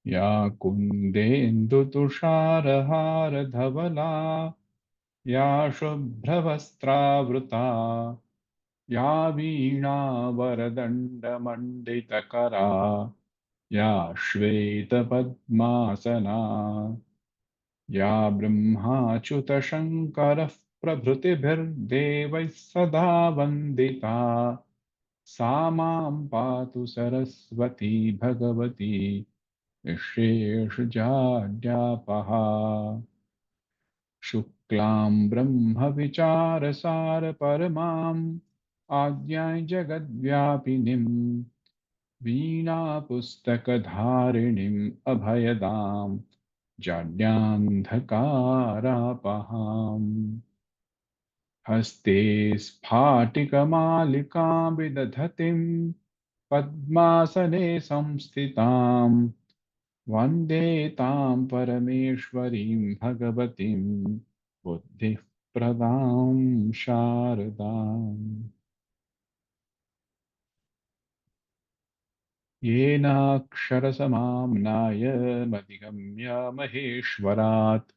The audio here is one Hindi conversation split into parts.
या कुन्देन्दुतुषारहारधवला या शुभ्रवस्त्रावृता या वीणावरदण्डमण्डितकरा या श्वेतपद्मासना या ब्रह्माच्युतशङ्करः प्रभृतिभिर्देवैः सदा वन्दिता सा मां पातु सरस्वती भगवती निःशेषजाड्यापहा। शुक्लां ब्रह्मविचारसारपरमाम् आद्यां जगद्व्यापिनीं वीणापुस्तकधारिणीम् अभयदां जाड्यान्धकारापहाम्। हस्ते स्फाटिकमालिकां विदधतीं पद्मासने संस्थितां वन्दे तां परमेश्वरीं भगवतीं बुद्धिः प्रदां शारदाम्। येनाक्षरसमाम्नाय महेश्वरात्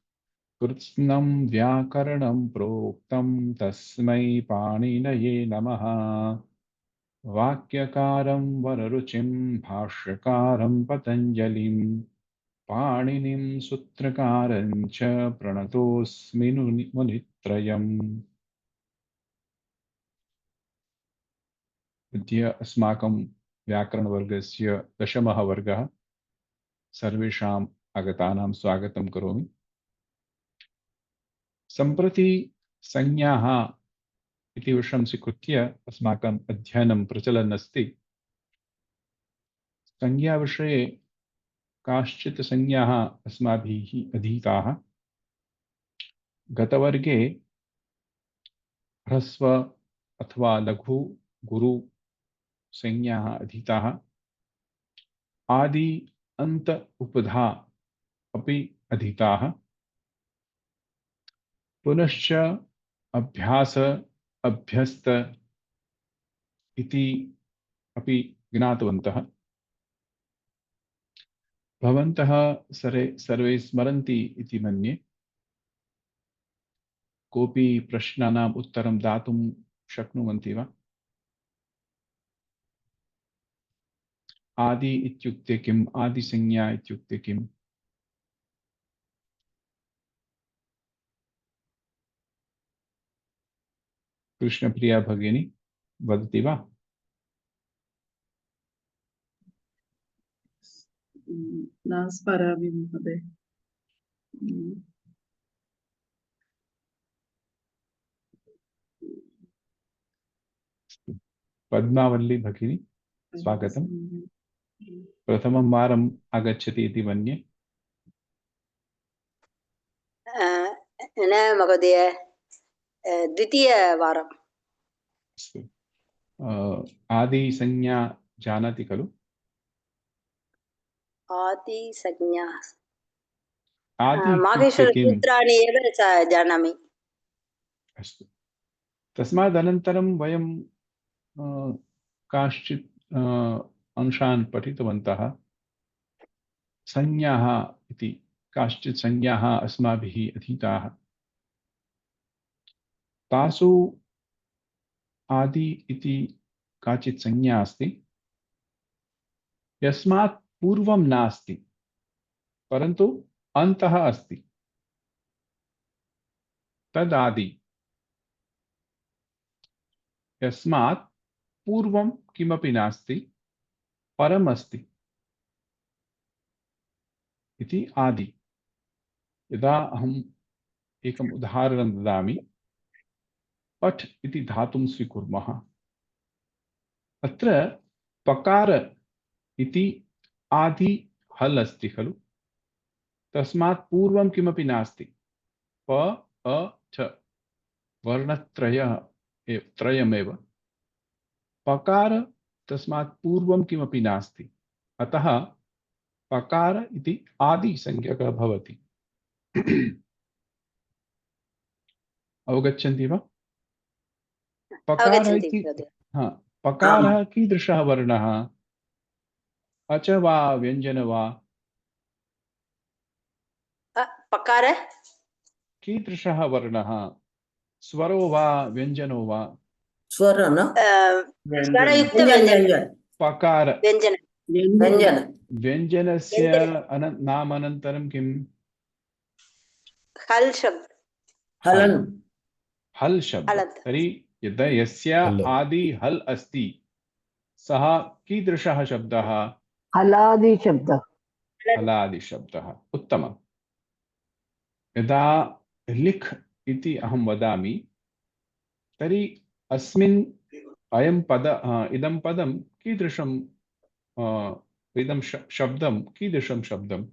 कृत्स्नं व्याकरणं प्रोक्तं तस्मै पाणिनये नमः। वाक्यकारं वररुचिं भाष्यकारं पतञ्जलिं पाणिनिं सूत्रकारं च प्रणतोऽस्मि मुनित्रयम्। अद्य अस्माकं व्याकरणवर्गस्य दशमः वर्गः। सर्वेषाम् आगतानां स्वागतं करोमि। सम्प्रति संज्ञाः इति विषयं स्वीकृत्य अस्माकम् अध्ययनं प्रचलन् अस्ति। संज्ञाविषये काश्चित् संज्ञाः अस्माभिः अधीताः। गतवर्गे ह्रस्व अथवा लघु गुरु संज्ञाः अधीताः। आदि अन्त उपधा अपि अधीताः। पुनश्च अभ्यास अभ्यस्त इति अपि ज्ञातवन्तः। भवन्तः सर्वे स्मरन्ति इति मन्ये। कोऽपि प्रश्नानाम् उत्तरं दातुं शक्नुवन्ति वा? आदि इत्युक्ते किम्? आदिसंज्ञा इत्युक्ते किम्? कृष्णप्रिया भगिनी वदति वा? न स्मरामि महोदय। पद्मावल्ली भगिनी स्वागतम्। प्रथमं वारम् आगच्छति इति मन्ये। न महोदय, द्वितीयवारम्। अस्तु। आदिसंज्ञा जानाति खलु? आदिसंज्ञा आदि इत्युक्ते किम्? माहेश्वरसूत्राणि एव जानामि। अस्तु। तस्मादनन्तरं वयं काश्चित् अंशान् पठितवन्तः। संज्ञाः इति काश्चित् संज्ञाः अस्माभिः अधीताः। तासु आदि इति काचित् संज्ञा अस्ति, यस्मात् पूर्वं नास्ति परन्तु अन्तः अस्ति, तदादि। यस्मात् पूर्वं किमपि नास्ति परम् अस्ति इति आदि। यदा अहम् एकम् उदाहरणं ददामि। पठ् इति धातुं स्वीकुर्मः। अत्र पकार इति आदि हल् अस्ति खलु? तस्मात् पूर्वं किमपि नास्ति। प अ च त्रयमेव। पकार तस्मात् पूर्वं किमपि नास्ति, अतः पकार इति आदिसंज्ञकः भवति। अवगच्छन्ति वा? पकारः इति पकारः कीदृशः वर्णः? अच वा व्यञ्जन वा? पकार कीदृशः वर्णः स्वरो वा व्यञ्जनो वा स्वर न स्वरयुक्त व्यञ्जन व्यञ्जन व्यञ्जन पकार व्यञ्जन व्यञ्जन व्यञ्जनस्य नाम अनन्तरं किम् हल् शब्द हलन हल् शब्द हलन्त तर्हि यदा यस्य हल्। आदि हल् अस्ति सः कीदृशः शब्दः हलादि शब्द हलादिशब्दः उत्तमम् यदा लिख् इति अहं वदामि तर्हि अस्मिन् इदं पदं कीदृशं इदं शब्दं कीदृशं शब्दं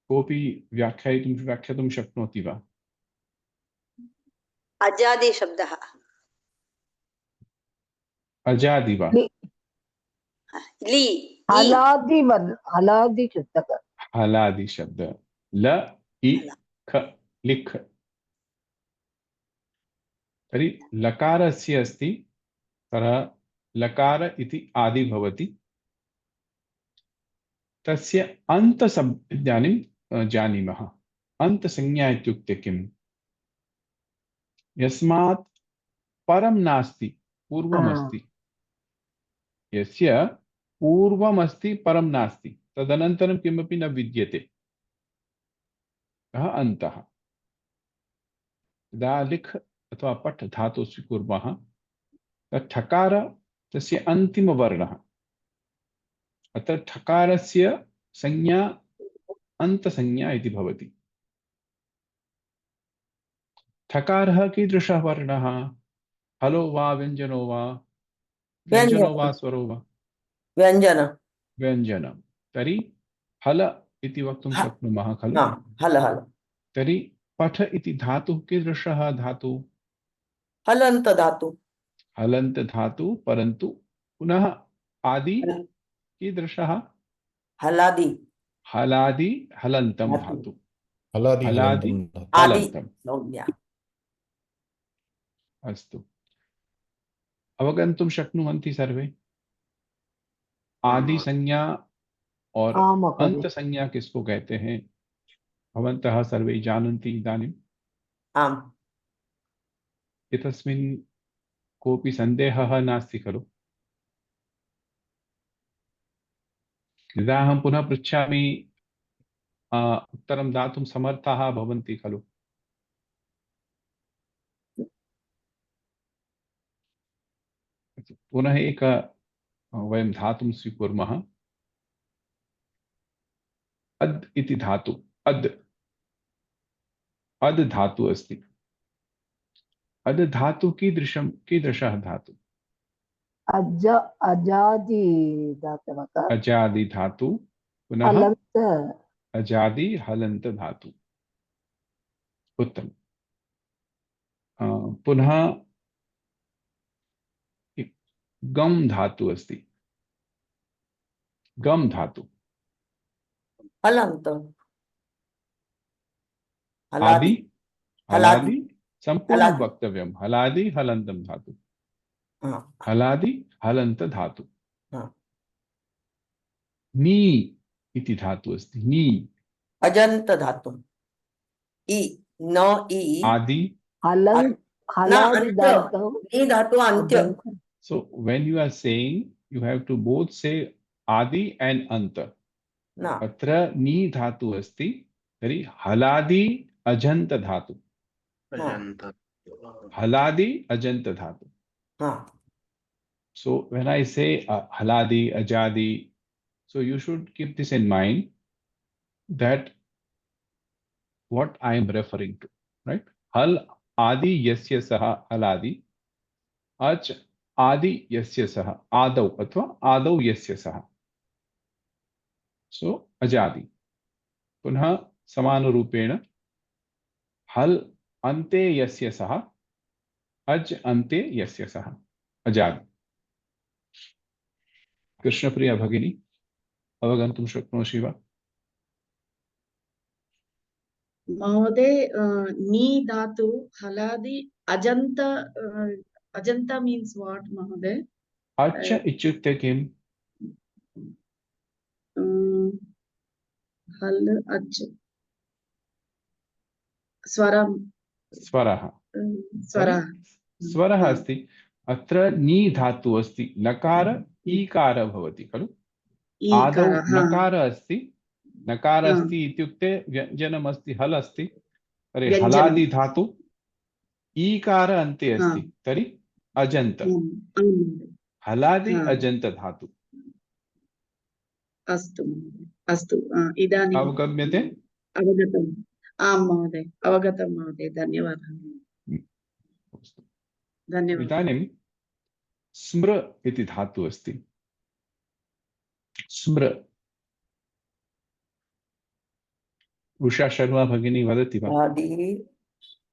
कोऽपि व्याख्यातुं शक्नोति वा अजादि शब्दः अजादि वा लि हलादि शब्द हलादि शब्द ल इ ख लिख तर्हि लकारस्य अस्ति तर्हि लकार इति आदि भवति तस्य इदानीं जानीमः अन्तसंज्ञा इत्युक्ते किम् यस्मात् परं नास्ति पूर्वमस्ति यस्य पूर्वमस्ति परं नास्ति तदनन्तरं किमपि न विद्यते सः अन्तः यदा लिख अथवा पठ धातु स्वीकुर्मः तत् ठकार तस्य अन्तिमवर्णः अत्र ठकारस्य संज्ञा अन्तसंज्ञा इति भवति ठकारः कीदृशः वर्णः हलो वा व्यञ्जनो वा स्वरो वा व्यञ्जनं तर्हि हल इति वक्तुं शक्नुमः खलु हल हल तर्हि पठ इति धातुः कीदृशः धातुः हलन्त धातु हलन्त धातु परन्तु पुनः आदि कीदृशः हलादि हलादि हलन्तं धातु हलादि हलादि हलन्तं आदि हलन्तम् संज्ञा अस्तु अवगन्तुं शक्नुवन्ति सर्वे आदि संज्ञा और अंत संज्ञा किसको कहते हैं भवन्तः सर्वे जानन्ति इदानीम् आम् एतस्मिन् कोऽपि सन्देहः नास्ति खलु यदा अहं पुनः पृच्छामि उत्तरं दातुं समर्थाः भवन्ति खलु पुनः वयं धातुं स्वीकुर्मः अद् इति धातु अद् धातु अस्ति अद् धातु कीदृशः धातु अजादि धातवः अजादि धातु पुनः हलन्त अजादि हलन्त धातु उत्तम पुनः गम धातु अस्ति गम धातु हलन्त आदि हलादि संपूर्ण हलादि वक्तव्यं हलादि हलन्तं धातु हाँ, हलादि हलन्त धातु हाँ। नी इति धातु अस्ति नी अजन्त धातु इ न इ आदि हलादि धातु नी धातु अन्त्य so when you are saying you have to both say adi and anta न अत्र नी धातु अस्ति तर्हि हलादि अजन्त धातु हलादि अजन्त धातु हाँ so when I say haladi ajadi so you should keep this in mind that what I am referring to right hal adi yasya saha haladi ach आदि यस्य सह आदौ अथवा आदौ यस्य सह सो अजादि पुनः समानरूपेण हल अन्ते यस्य सह अज अन्ते यस्य सह अजादि कृष्णप्रिया भगिनी अवगन्तुं शक्नोषि वा महोदय नी धातु हलादि अजन्त अजन्ता मीन्स व्हाट महोदय अच इत्युक्ते किम् हल् अच् स्वरं स्वरः स्वरः स्वरः अस्ति। अत्र नी धातु अस्ति, नकार ईकार भवति खलु। आदौ ईकारः नकार अस्ति, नकार अस्ति इत्युक्ते व्यञ्जनम् अस्ति, हल् अस्ति। तर्हि व्यञ्जनं हलादि धातु ईकार अन्ते अस्ति, तर्हि अजन्त। हलादि हा अजन्त धातु। अस्तु महोदय, अस्तु इदानीम् अवगम्यते? अवगतम्। आं महोदय, अवगतं महोदय, धन्यवादः। धन्यवादः। इदानीं स्मृ इति धातु अस्ति। स्मृ, उषा शर्मा भगिनी वदति वा? आदि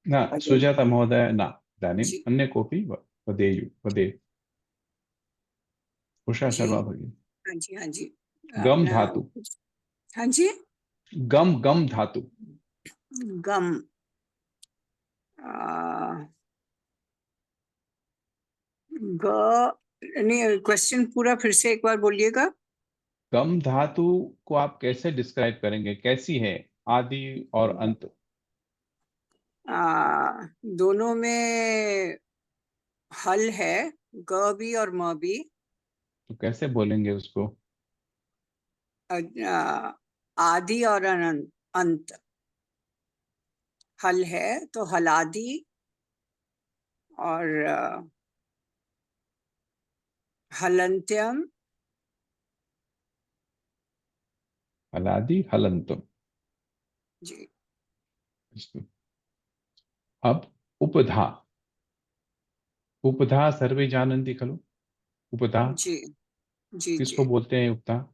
न, सुजाता महोदय न। इदानीम् अन्य कोऽपि वदेत्। उषा शर्मा भगिनी। हाँ जी, हाँ जी। गम धातु। हाँ जी। गम धातु। गम नहीं, क्वेश्चन पूरा फिर से एक बार बोलिएगा। गम धातु को आप कैसे डिस्क्राइब करेंगे, कैसी है, आदि और अंत? दोनों में हल है, ग भी और म भी। तो कैसे बोलेंगे उसको? आदि और अंत। हल है तो हलादि और हलंत्यम। हलादि हलन्तम। जी। अब उपधा। उपधा सर्वे जानन्ति खलु। उपधा जी जी किसको जी। बोलते हैं? उपधा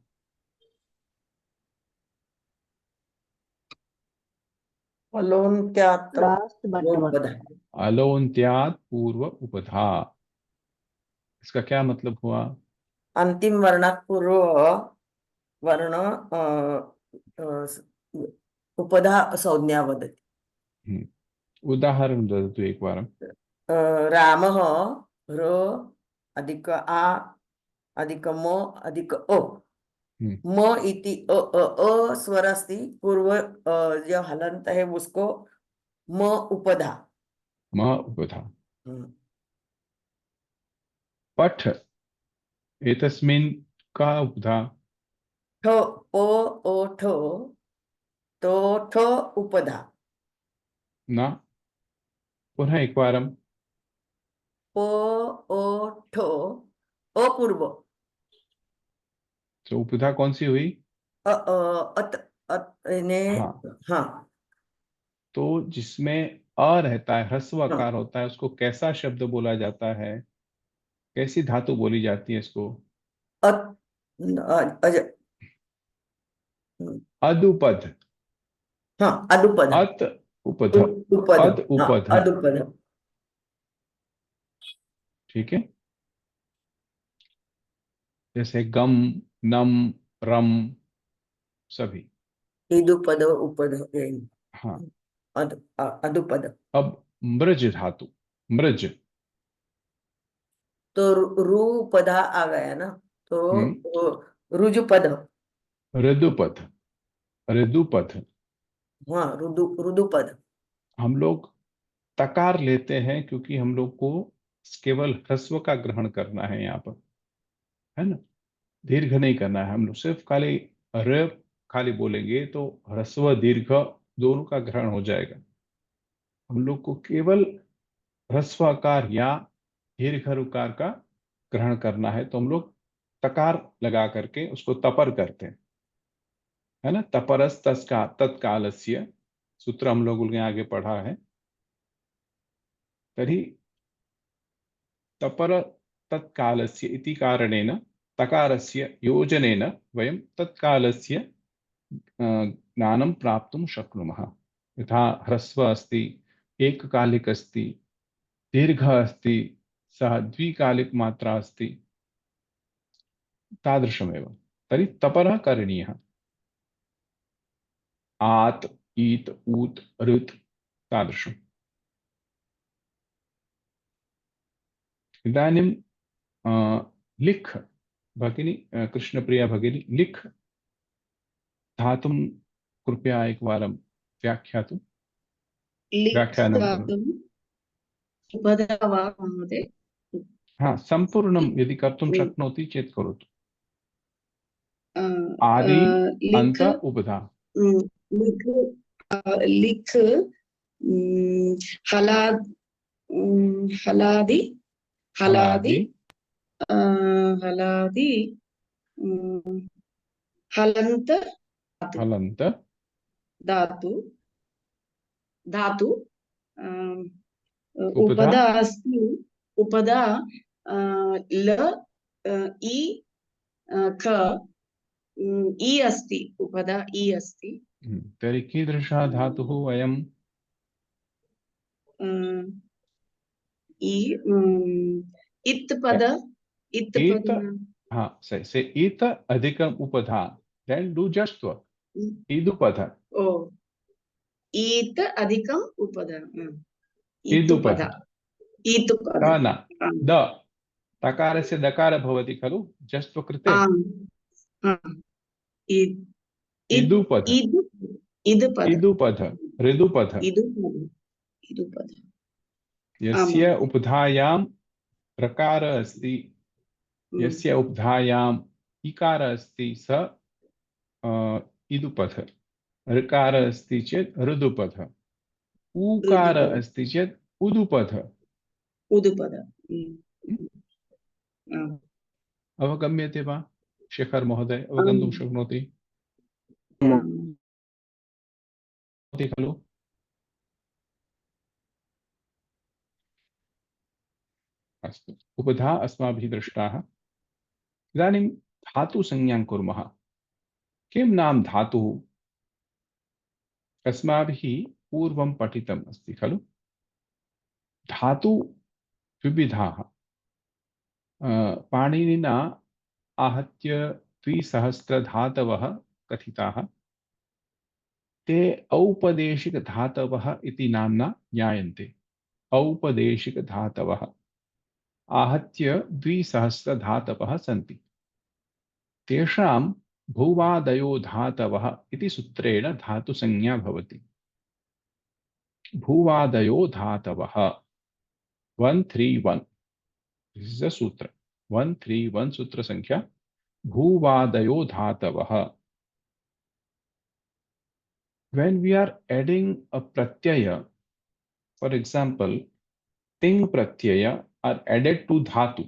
अलोन्त्यात् लास्ट बट उपधा। अलोन्त्यात् पूर्व उपधा। इसका क्या मतलब हुआ? अंतिम वर्णात् पूर्व वर्ण उपधा संज्ञा वदति। उदाहरणं ददातु एकवारं। रामः र अधिक आ अधिक म अधिक अ। म इति अ स्वर अस्ति, पूर्व जो हलंत है उसको म उपधा। म उपधा। पठ एतस्मिन् का उपधा? ठो ओ ठो तो ठो उपधा। न, पुनः एकवारं। ओ ठो अपूर्व। तो उपधा कौन सी हुई? ने हाँ, हाँ। तो जिसमें अ रहता है, ह्रस्व हाँ। आकार होता है, उसको कैसा शब्द बोला जाता है? कैसी धातु बोली जाती है इसको? अदुपद। हाँ, अदुपद। अत उपध। उपद। अद हाँ, उपध। अदुपद। ठीक है। जैसे गम, नम, रम सभी। इदुपद उपद। हाँ। अदुपद। अब मृज धातु। मृज। तो रूपदा आ गया ना, तो रुजुपद। ऋदुपद। ऋदुपद। हाँ, रुदुपद। हम लोग तकार लेते हैं क्योंकि हम लोग को केवल ह्रस्व का ग्रहण करना है यहाँ पर, है ना। दीर्घ नहीं करना है। हम लोग सिर्फ खाली र खाली बोलेंगे तो ह्रस्व दीर्घ दोनों का ग्रहण हो जाएगा। हम लोग को केवल ह्रस्वकार या दीर्घ ऋकार का ग्रहण करना है, तो हम लोग तकार लगा करके उसको तपर करते हैं, है ना। तपरस तस्का तत्कालस्य सूत्र हम लोगों ने आगे पढ़ा है। तर्हि तपर तत्कालस्य इति कारणेन तकारस्य योजनेन वयं तत्कालस्य ज्ञानं प्राप्तुं शक्नुमः। यथा ह्रस्व अस्ति, एककालिक अस्ति, दीर्घ अस्ति, सः द्विकालिक मात्रा अस्ति, तादृशमेव। तर्हि तपरः करणीयः। आत्, ईत्, ऊत्, ऋत् तादृशम्। इदानीं लिख् भगिनी, कृष्णप्रिया भगिनी, लिख् धातुं कृपया एकवारं व्याख्यातु लिक् व्याख्यानं करोतु। धातुः उपधा वा महोदय? हा, सम्पूर्णं यदि कर्तुं शक्नोति चेत् करोतु। अ, आदि लिक् अन्त उपधा। लिक् लिक् हलाद् हलादि हलादि हलादि हलन्त हलन्त धातु धातु उपधा उपधा अस्ति उपधा ल इ क इ अस्ति उपधा इ अस्ति तर्हि कीदृशः धातुः अयम्? इ इत् पद इत् इत, पद हाँ, say इत अधिकम उपधा, then do just work. इदुपध, ओ ईत् अधिकम् उपधा इदुपध, ईतुपद न द तकारस्य दकार भवति खलु जस्त्व कृते। इदुपध, इदुपध, ऋदुपध, इदुपद यस्य उपधायां प्रकार अस्ति, यस्य उपधायां इकार अस्ति स इदुपध, ऋकार अस्ति चेत् ऋदुपध, ऊकार अस्ति चेत् उदुपध। उदुपद अवगम्यते वा शेखर महोदय? अवगन्तुं शक्नोति खलु? अस्तु, उपधा अस्माभिः दृष्टाः। इदानीं धातुसंज्ञां कुर्मः। किं नाम धातुः? अस्माभिः पूर्वं पठितम् अस्ति खलु। धातु विविधाः, पाणिनिना आहत्य 2,000 धातवः कथिताः। ते औपदेशिकधातवः इति नाम्ना ज्ञायन्ते। औपदेशिकधातवः आहत्य 2,000 धातवः सन्ति। तेषां भुवादयो धातवः इति सूत्रेण धातुसंज्ञा भवति। भुवादयो धातवः 131, this is a सूत्र 131 सूत्र संख्या। भुवादयो धातवः। When we are adding a pratyaya, for example, ting pratyaya are added to dhatu,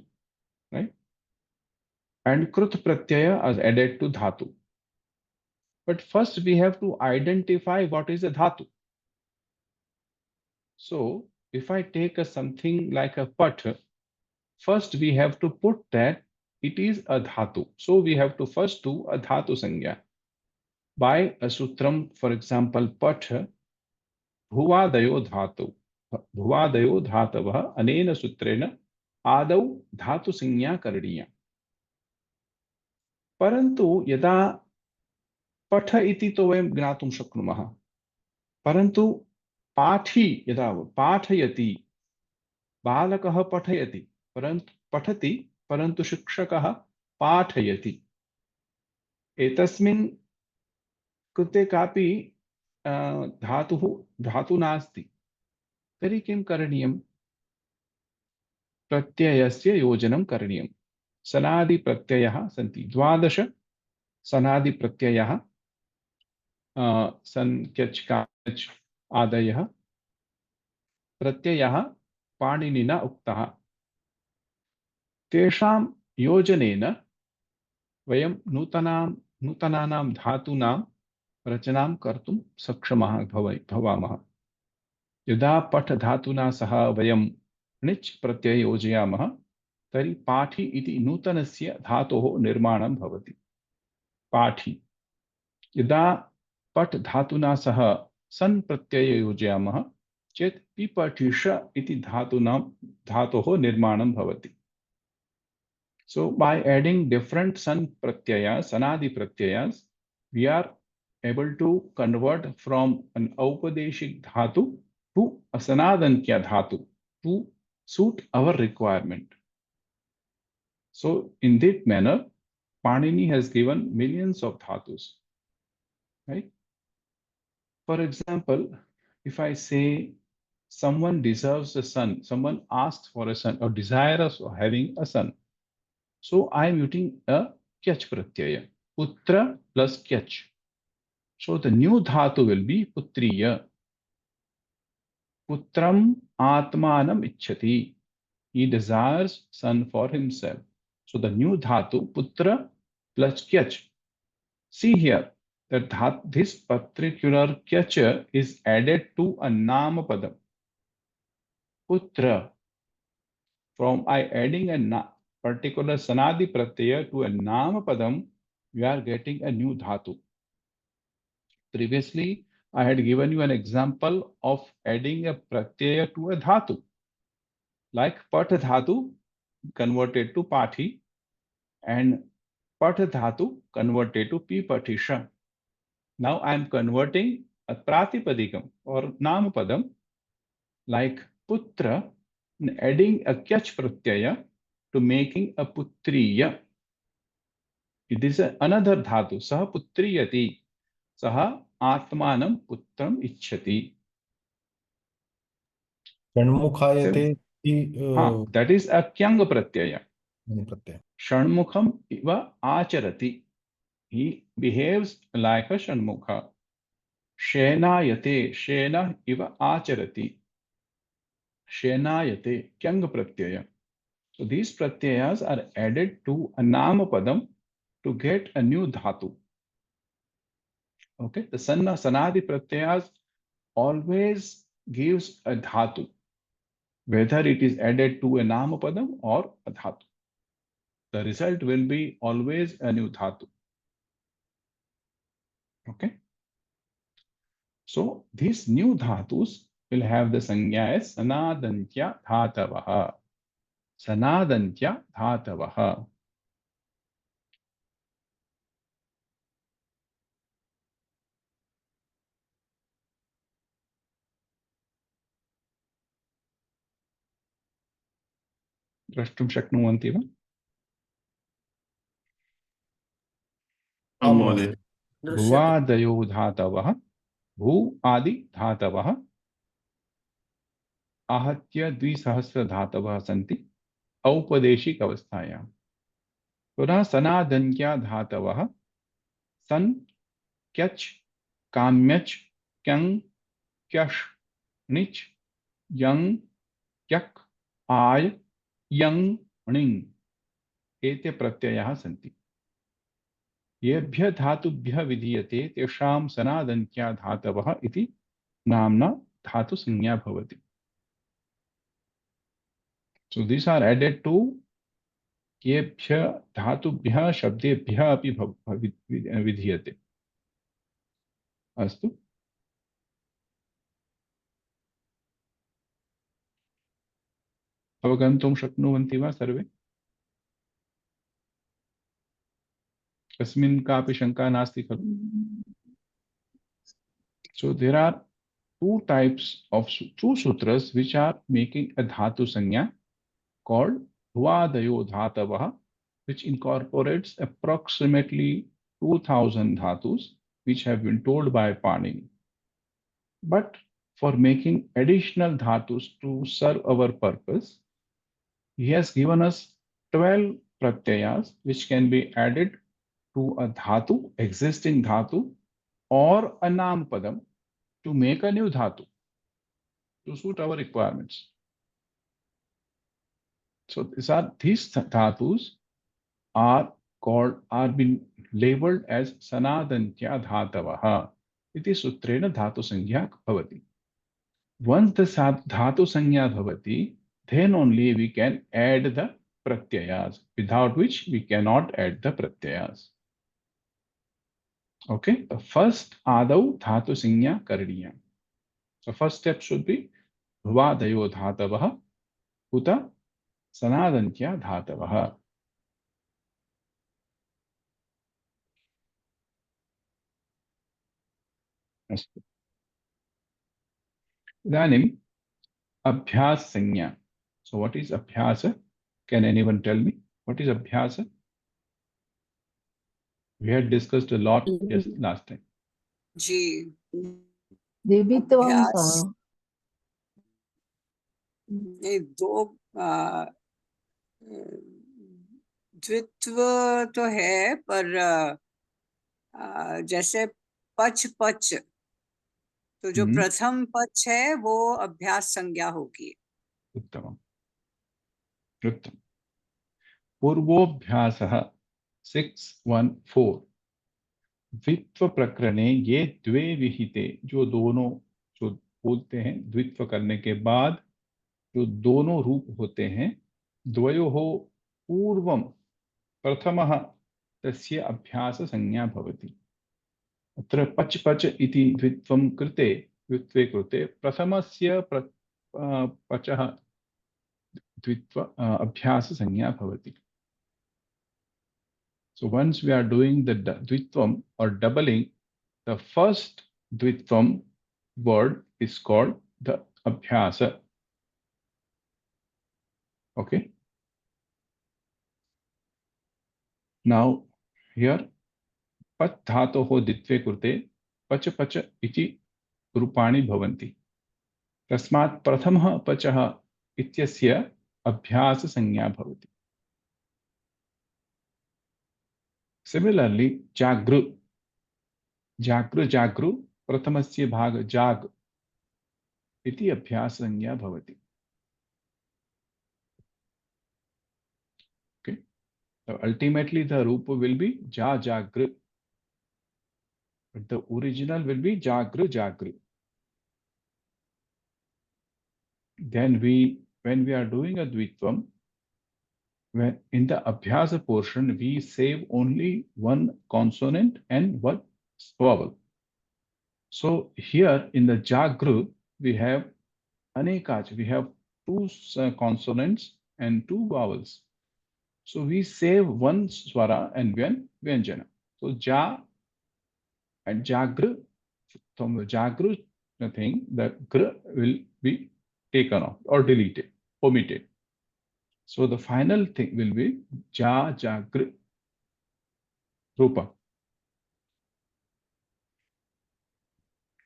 right? And krut pratyaya are added to dhatu. But first we have to identify what is a dhatu. So if I take something like a pat, first we have to put that it is a dhatu. So we have to first do a dhatu sangya by a sutram, for example, pat भुवादयो धातु, भुवादयो धातवः अनेन सूत्रेण आदौ धातु संज्ञा करणीया। परन्तु यदा पठ इति तो वयं ज्ञातुं शक्नुमः, परन्तु पाठी यदा पाठयति, बालकः पठयति परन्तु पठति परन्तु शिक्षकः पाठयति, एतस्मिन् कृते कापि धातु नास्ति। तर्हि किं करणीयं? प्रत्ययस्य योजनं करणीयं। सनादि प्रत्ययः सन्ति 12 सनादि प्रत्ययः, सन् क्यच् काच् आदयः प्रत्ययः पाणिनिना उक्तः। तेषां योजनेन वयं नूतनानां धातूनां रचनां कर्तुं सक्षमः भवामः। यदा पठ धातुना सह वयं णिच् प्रत्यय योजयामः तर्हि पाठी इति नूतनस्य धातोः निर्माणं भवति। पाठी। यदा पठ धातुना सह सन् प्रत्यय योजयामः चेत् पिपठिष इति धातोः निर्माणं भवति। So by adding different san pratyayas, sanadi pratyayas, we are able to convert from an aupadeshik dhatu to a sanadankya dhatu to suit our requirement. So in that manner, Panini has given millions of dhatus, right? For example, if I say someone deserves a son, someone asks for a son or desirous of having a son. So I am using a kyach pratyaya, putra plus kyach. So the new dhatu will be putriya. Putram atmanam ichchati. He desires son for himself. So the new dhatu putra plus kyach. See here that this particular kyach is added to a nama padam. Putra. From I adding a particular sanadi pratyaya to a nama padam, we are getting a new dhatu. Previously, I had given you an example of adding a pratyaya to a dhatu, like pat dhatu converted to pati and pat dhatu converted to pipatisha. Now I am converting a pratipadikam or namapadam like putra and adding a kyach pratyaya to making a putriya. It is another dhatu. Saha putriyati. Saha atmanam putram ichchati. षण्मुखायते That is a kyang pratyaya. Pratyaya Shanmukham iva acharati. He behaves like a shanmukha. Shenayate. Shena iva acharati. Shenayate. Kyang pratyaya. So these pratyayas are added to a namapadam to get a new dhatu. Okay, the sanadi pratyayas always gives a dhatu, whether it is added to a namapadam or a dhatu. The result will be always a new dhatu. Okay. So these new dhatus will have the sanya as sanadantya dhatavaha. Sanadantya dhatavaha. द्रष्टुं शक्नुवन्ति वा? आम् महोदय दृश्यते भुवादयो धातवः भू आदि धातवः आहत्य 2,000 धातवः सन्ति औपदेशिक अवस्थायां। पुनः सनादन्त्या धातवः सन् क्यच् काम्यच् क्यं क्यश् णिच् यं क्यक् आय यं णिङ् एते प्रत्ययाः सन्ति। येभ्यः धातुभ्यः विधीयते तेषां सनादन्त्या धातवः इति नाम्ना धातु संज्ञा भवति। So these are added to येभ्यः धातुभ्यः शब्देभ्यः अपि विधीयते। अस्तु, अवगन्तुं शक्नुवन्ति वा सर्वे? कस्मिन् कापि शङ्का नास्ति खलु? So there are two types of two sutras which are making a dhatu sanya called Bhuvadayo Dhatavah, which incorporates approximately 2,000 dhatus which have been told by Panini. But for making additional dhatus to serve our purpose, he has given us 12 pratyayas which can be added to a dhatu, existing dhatu, or a nam padam to make a new dhatu to suit our requirements. So these dhatus are been labeled as sanadantya dhatavaha. Iti sutrena dhatu sangya bhavati. Once the dhatu sangya bhavati, then only we can add the pratyayas, without which we cannot add the pratyayas. Okay, the first adau dhatu sangya karaniya. So first step should be bhuvadayo dhatavaha uta sanadantya dhatavaha. अस्तु, इदानीं abhyas sanya. So what is abhyasa? Can anyone tell me what is abhyasa? We had discussed a lot just last time. जी द्वित्वं अभ्यास ये दो द्वित्व तो है, पर जैसे पच पच, तो जो हम्म, प्रथम पच है वो अभ्यास संज्ञा होगी। उत्तमम् उत्तमम् पूर्वोऽभ्यासः 614 द्वित्व प्रकरणे ये द्वे विहिते, जो दोनों, जो बोलते हैं द्वित्व करने के बाद जो दोनों रूप होते हैं, द्वयोः पूर्वं प्रथमः तस्य अभ्यास संज्ञा भवति। अत्र पच पच इति द्वित्वं कृते, द्वित्वे कृते प्रथमस्य पचः द्वित्व अभ्यास संज्ञा भवति। So once we are doing the dvitvam or doubling, the first dvitvam word is called the abhyasa. Okay. Now here पच धातोः द्वित्वे कृते पच पच इति रूपाणि भवन्ति। तस्मात् प्रथमः पचः इत्यस्य अभ्यास संज्ञा भवति। Similarly, जागृ जागृ जागृ प्रथमस्य भाग जाग इति अभ्यास संज्ञा भवति। Okay. So ultimately the rupa will be ja jagru, but the original will be jagru jagru. Then when we are doing a dvitvam, when in the abhyasa portion we save only one consonant and one vowel. So here in the jagru we have anekach, we have two consonants and two vowels. So we save one swara and one vyanjana. So ja and jagru, from the jagru thing, the gr will be taken off or deleted, omitted. So the final thing will be ja jagru rupa.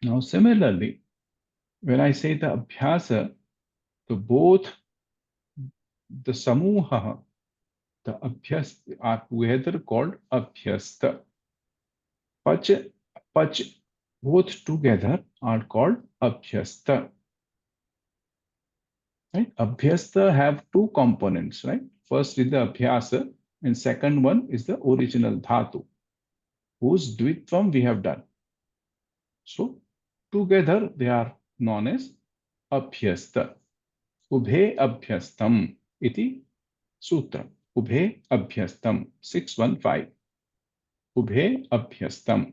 Now similarly, when I say the abhyasa, so both the samuha, the abhyas are together called abhyasta. Pach, pach, both together are called abhyasta. Right? Abhyasta have two components, right? First is the abhyasa, and second one is the original dhatu, whose dvitvam we have done. So together they are known as abhyasta. Ubhe abhyastam iti sutra. Ubhe abhyastam 615. Ubhe abhyastam.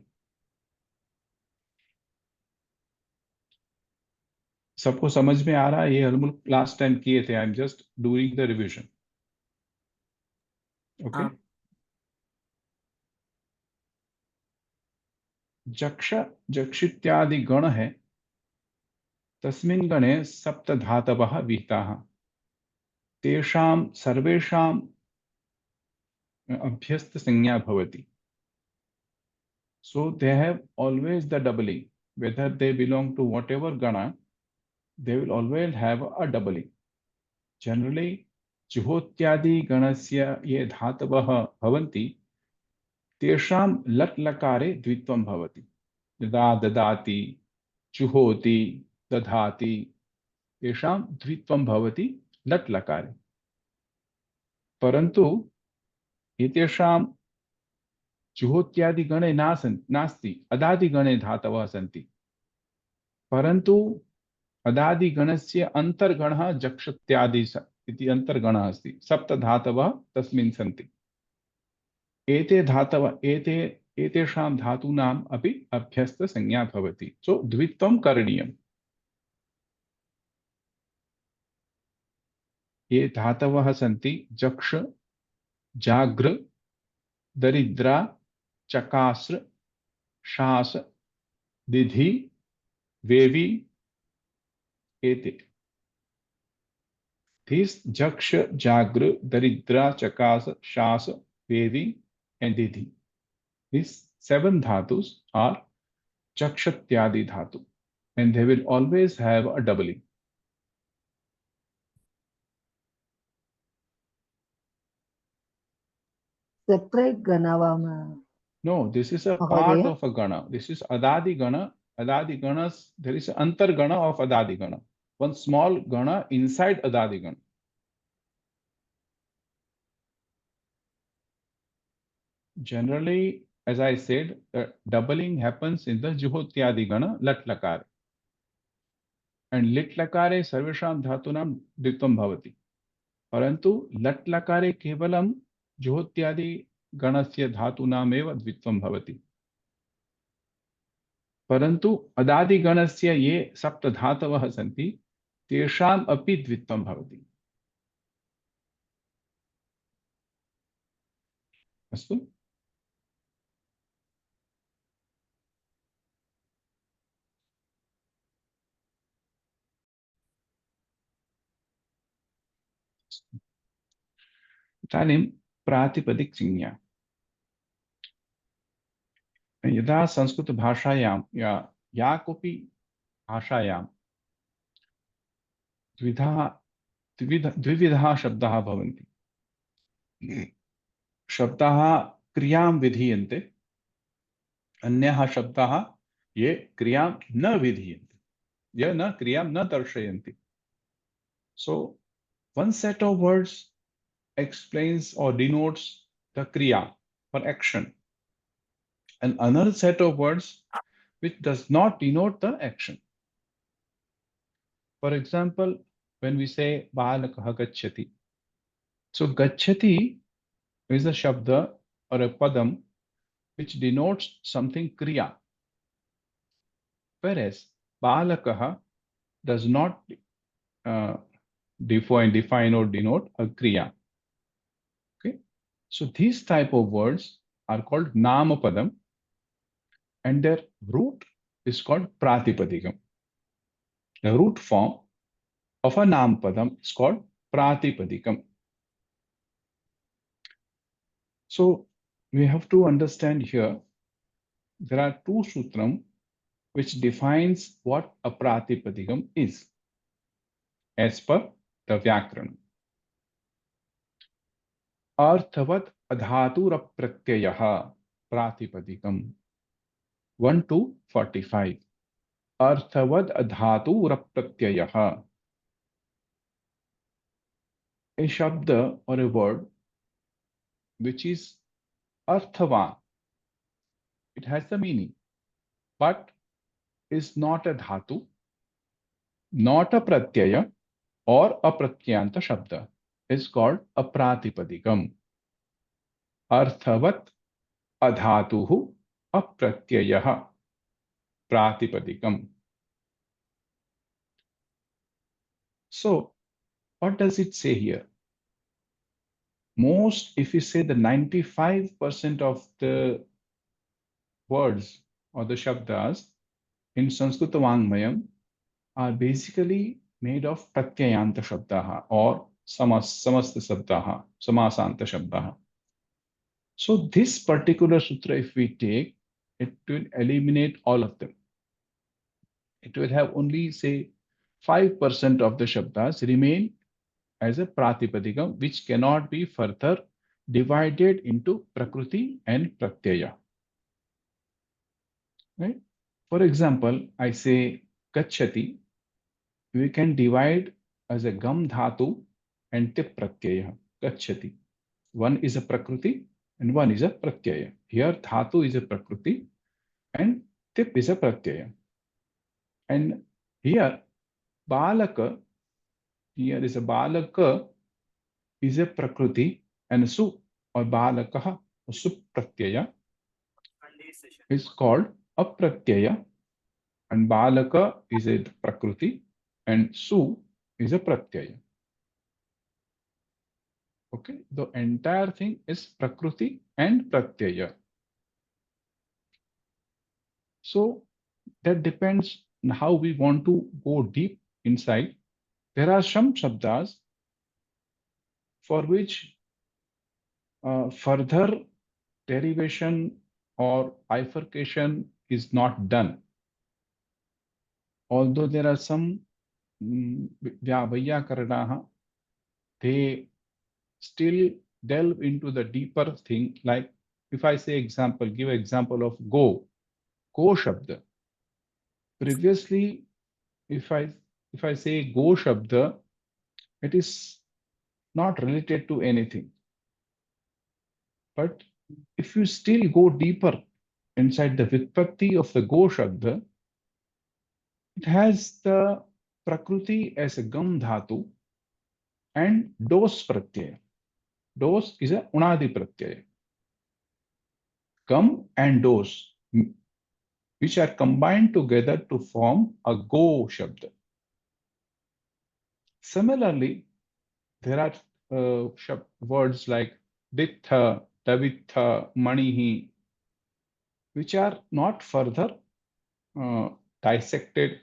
सबको समझ में आ रहा है? ये हम लोग लास्ट टाइम किए थे. I am just doing the revision. Okay. जक्ष जक्षित्यादि गण है. तस्मिन् गणे सप्त धातवः विहिताः. तेषां सर्वेषां अभ्यस्त संज्ञा भवति. So they have always the doubling. Whether they belong to whatever gana, they will always have a doubling. Generally, जुहोत्यादि गणस्य ये धातवः भवन्ति, तेषां लट् लकारे द्वित्वं भवति. यदा ददाति, जुहोति, दधाति, तेषां द्वित्वं भवति लट् लकारे. परन्तु एतेषां जुहोत्यादि गणे नास्ति, अदादि गणे धातवः सन्ति. परन्तु अदादि गणस्य अंतर्गणः जक्षत्यादि इति अंतर्गणः अस्ति. सप्त धातवः तस्मिन् सन्ति. एते धातवः एतेषां धातूनाम् अपि अभ्यस्त संज्ञा भवति. सो द्वित्वं करणीयम्. ये धातवः सन्ति जक्ष, जागृ, दरिद्रा, चकास्र, शास, दिधि, वेवी, एते. These jaksha, jagru, daridra, chakas, shas, vevi, and didhi. These 7 dhatus are jakshatyadi dhatu. and they will always have a doubling. Separate Ganavama. No, this is a Mahodaya? part of a gana. This is Adadi gana. Adadi ganas, there is an antar gana of Adadi gana. One small gana inside Adadi gana. Generally, as I said, doubling happens in the Juhotyadi gana, lat lakare. And lit lakare sarvesham dhatunam ditvam bhavati. Parantu lat lakare kevalam Juhotyadi ganasya dhatunam eva dvitvam bhavati. परंतु अदादि गणस्य ये सप्त धातवः सन्ति तेषाम् अपि द्वित्वं भवति। अस्तु, इदानीं प्रातिपदिकसंज्ञा। यदा संस्कृतभाषायां या कोऽपि भाषायां द्विविधाः शब्दाः भवन्ति। शब्दाः क्रियां विधीयन्ते, अन्याः शब्दाः ये क्रियां न विधीयन्ते, ये न क्रियां न दर्शयन्ति। So one set of words explains or denotes the kriya or action, and another set of words which does not denote the action. For example, when we say balakah gacchati, so gacchati is a shabda or a padam which denotes something kriya, whereas balakah does not define or denote a kriya. Okay, so these type of words are called namapadam, and their root is called pratipadikam. The root form of a namapadam is called pratipadikam. So we have to understand here there are two sutram which defines what a pratipadikam is as per the Vyakarana. Arthavat adhatura pratyayah pratipadikam 1 to 45. Arthavad adhatura pratyayah. A shabda or a word which is arthavan, it has the meaning, but is not a dhatu, not a pratyaya or a pratyanta shabda, is called a pratipadikam. Arthavat adhatuhu apratyayah pratipadikam. So what does it say here? If you say the 95% of the words or the shabdas in Sanskrit Vangmayam are basically made of pratyayanta shabdaha or samasta shabdaha, samasanta shabdaha. So this particular sutra, if we take, it will eliminate all of them. It will have only, say, 5% of the shabdas remain as a pratipadikam, which cannot be further divided into prakriti and pratyaya. Right? For example, I say gacchati, we can divide as a gam dhatu and tip pratyaya. Gacchati. One is a prakriti and one is a pratyaya. Here dhatu is a prakriti and tip is a pratyaya. And here balaka, here is a balaka is a prakriti, and su or balakaha or su pratyaya is called a pratyaya, and balaka is a prakriti and su is a pratyaya. Okay, the entire thing is prakriti and pratyaya. So that depends on how we want to go deep inside. There are some shabdas for which further derivation or bifurcation is not done, although there are some Vaiyakaranaha, they still delve into the deeper thing. Like if I say example, give example of go shabda. Previously, if I say go shabda, it is not related to anything. But if you still go deeper inside the Vitpatti of the go shabda, it has the Prakriti as a gam dhatu and dos pratyaya. Dos is a unadi pratyaya. Gam and dos, which are combined together to form a go shabda. Similarly, there are words like dittha, davitha, manihi, which are not further dissected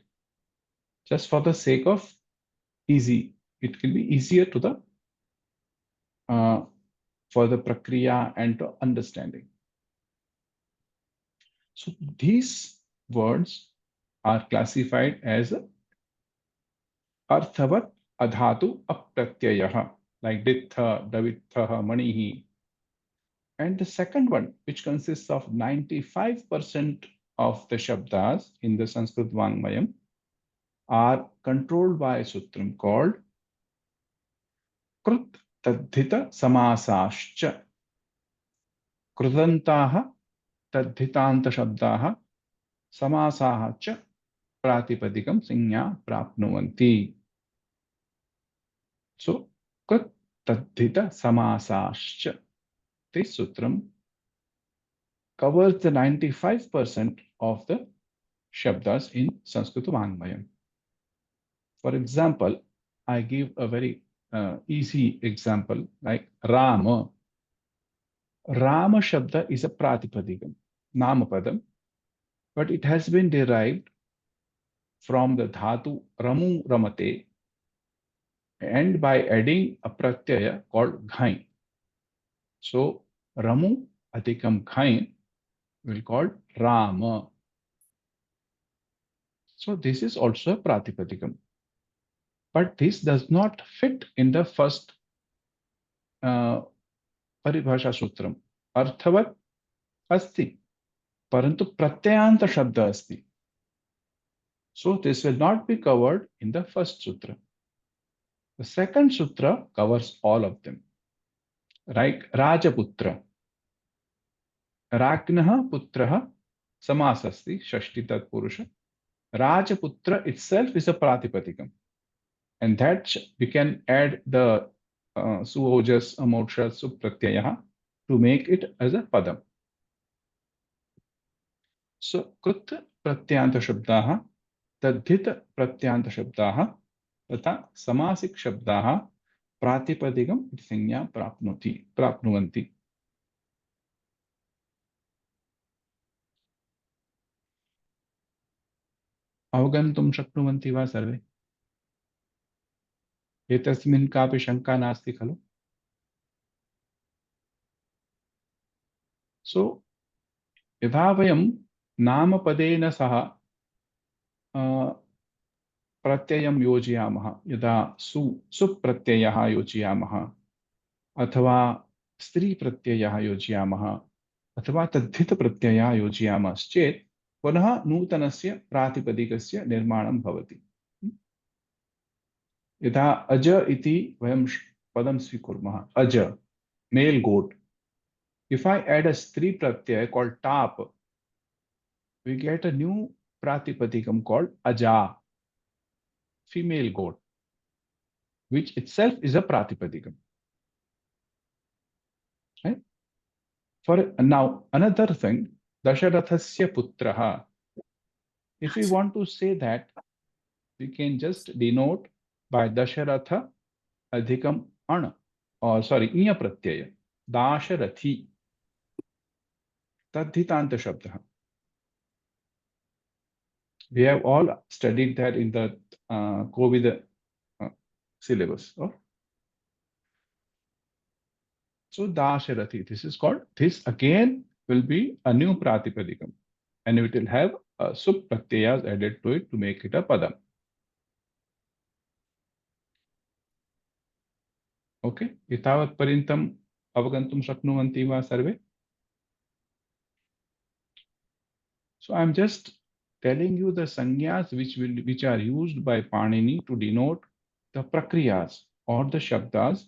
just for the sake of easy. It will be easier to the for the prakriya and to understanding. So these words are classified as arthavat adhatu apratyayah, like dittha, davitha, manihi. And the second one, which consists of 95% of the shabdas in the Sanskrit Vangmayam, are controlled by a sutram called Krut Tadhita Samasascha. Krudantaha Tadhitanta Shabdaha Samasaha cha Pratipadikam Sinya Prapnuvanti. So, Krut Tadhita Samasascha. This sutram covers the 95% of the shabdas in Sanskrit Vangmayam. For example, I give a very easy example like Rama. Rama Shabda is a Pratipadikam, Namapadam, but it has been derived from the Dhatu Ramu Ramate and by adding a Pratyaya called Ghain. So Ramu Adhikam Ghain will be called Rama. So this is also a Pratipadikam. But this does not fit in the first Paribhasha Sutram. Arthavat asti, parantu pratyayanta shabda asti. So this will not be covered in the first sutra. The second sutra covers all of them. Like Rajaputra. Ragnaha putraha samasasti shashti tat purusha. Rajaputra itself is a Pratipadikam. And that we can add the suojas, amoksha, supratyayaha to make it as a padam. So, krut pratyanta shabdaha, tadhita pratyanta shabdaha, tata samasik shabdaha, pratipadikam sanya prapnuvanti. अवगन्तुं शक्नुवन्ति वा सर्वे? एतस्मिन् कापि शङ्का नास्ति खलु? So, यथा वयं नामपदेन सह प्रत्ययं योजयामः, यदा सुप्रत्ययः योजयामः अथवा स्त्री प्रत्ययः योजयामः अथवा तद्धित प्रत्ययः योजयामश्चेत् पुनः नूतनस्य प्रातिपदिकस्य निर्माणं भवति. यथा अज इति वयं पदं स्वीकुर्मः, अज, male goat. If I add a stree pratyaya called tap, we get a new pratipadikam called aja, female goat, which itself is a pratipadikam. Right? For now, another thing, Dasharathasya putraha. If we want to say that, we can just denote by Dasharatha adhikam ana, or sorry, inya pratyaya, Dasharathi, tadhitanta shabdaha. We have all studied that in the COVID syllabus. Oh? So Dasharathi, this is called, this again will be a new Pratipadikam and it will have sup pratyayas added to it to make it a padam. Okay, एतावत् पर्यन्तम् अवगन्तुं शक्नुवन्ति वा सर्वे? So I'm just telling you the sanyas which are used by Panini to denote the prakriyas or the shabdas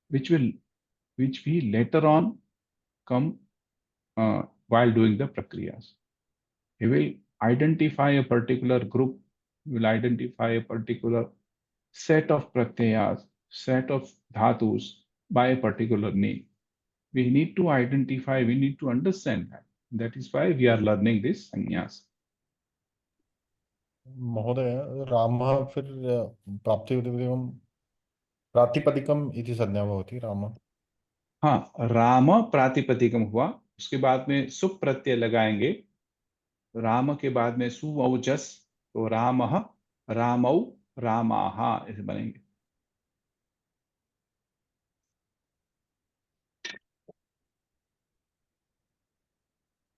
which we later on come while doing the prakriyas. He will identify a particular group, he will identify a particular set of pratyayas, set of dhatus by a particular name. We need to identify, we need to understand that. That is why we are learning this sanyas. महोदय रामः फिर प्राप्तिपदिकं प्रातिपदिकम् इति संज्ञा भवति राम। हाँ, राम प्रातिपदिकम हुआ, उसके बाद में सुप प्रत्यय लगाएंगे, राम के बाद में सु औजस, तो रामः रामौ रामाः ऐसे बनेंगे।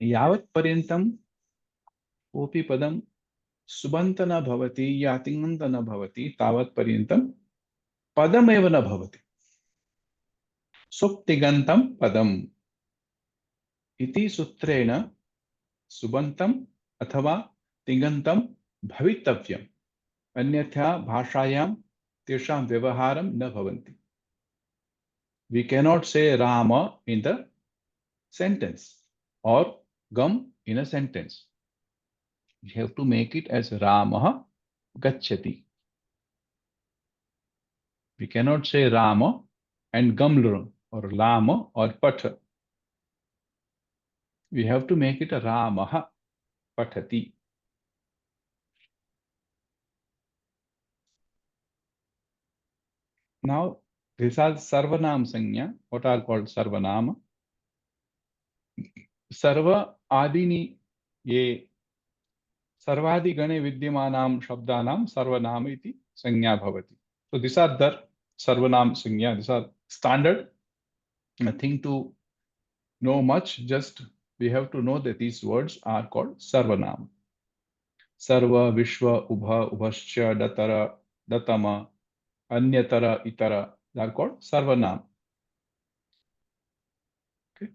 यावत् पर्यन्तं कोऽपि पदं सुबन्त न भवति या तिङन्त न भवति तावत् पर्यन्तं पदमेव न भवति। सुप्तिगन्तं पदम् इति सूत्रेण सुबन्तम् अथवा तिङन्तं भवितव्यम्, अन्यथा भाषायां तेषां व्यवहारं न भवन्ति। We cannot say Rama in the sentence or Gam in a sentence. We have to make it as Ramah Gacchati. We cannot say Rama and Gamlram or Lama or Patha. We have to make it a Ramah Pathati. Now, these are Sarvanam Sanya. What are called Sarvanama? Sarva Adini ye Sarvadi Gane Vidyamanam Shabdanam Sarvanam iti Sanya Bhavati. So these are the Sarvanam Sanya. These are standard. Nothing to know much. Just we have to know that these words are called Sarvanam. Sarva, Vishwa, Ubha, Ubhascha, Datara, Datama, Anyatara, Itara. They are called Sarvanam. Okay.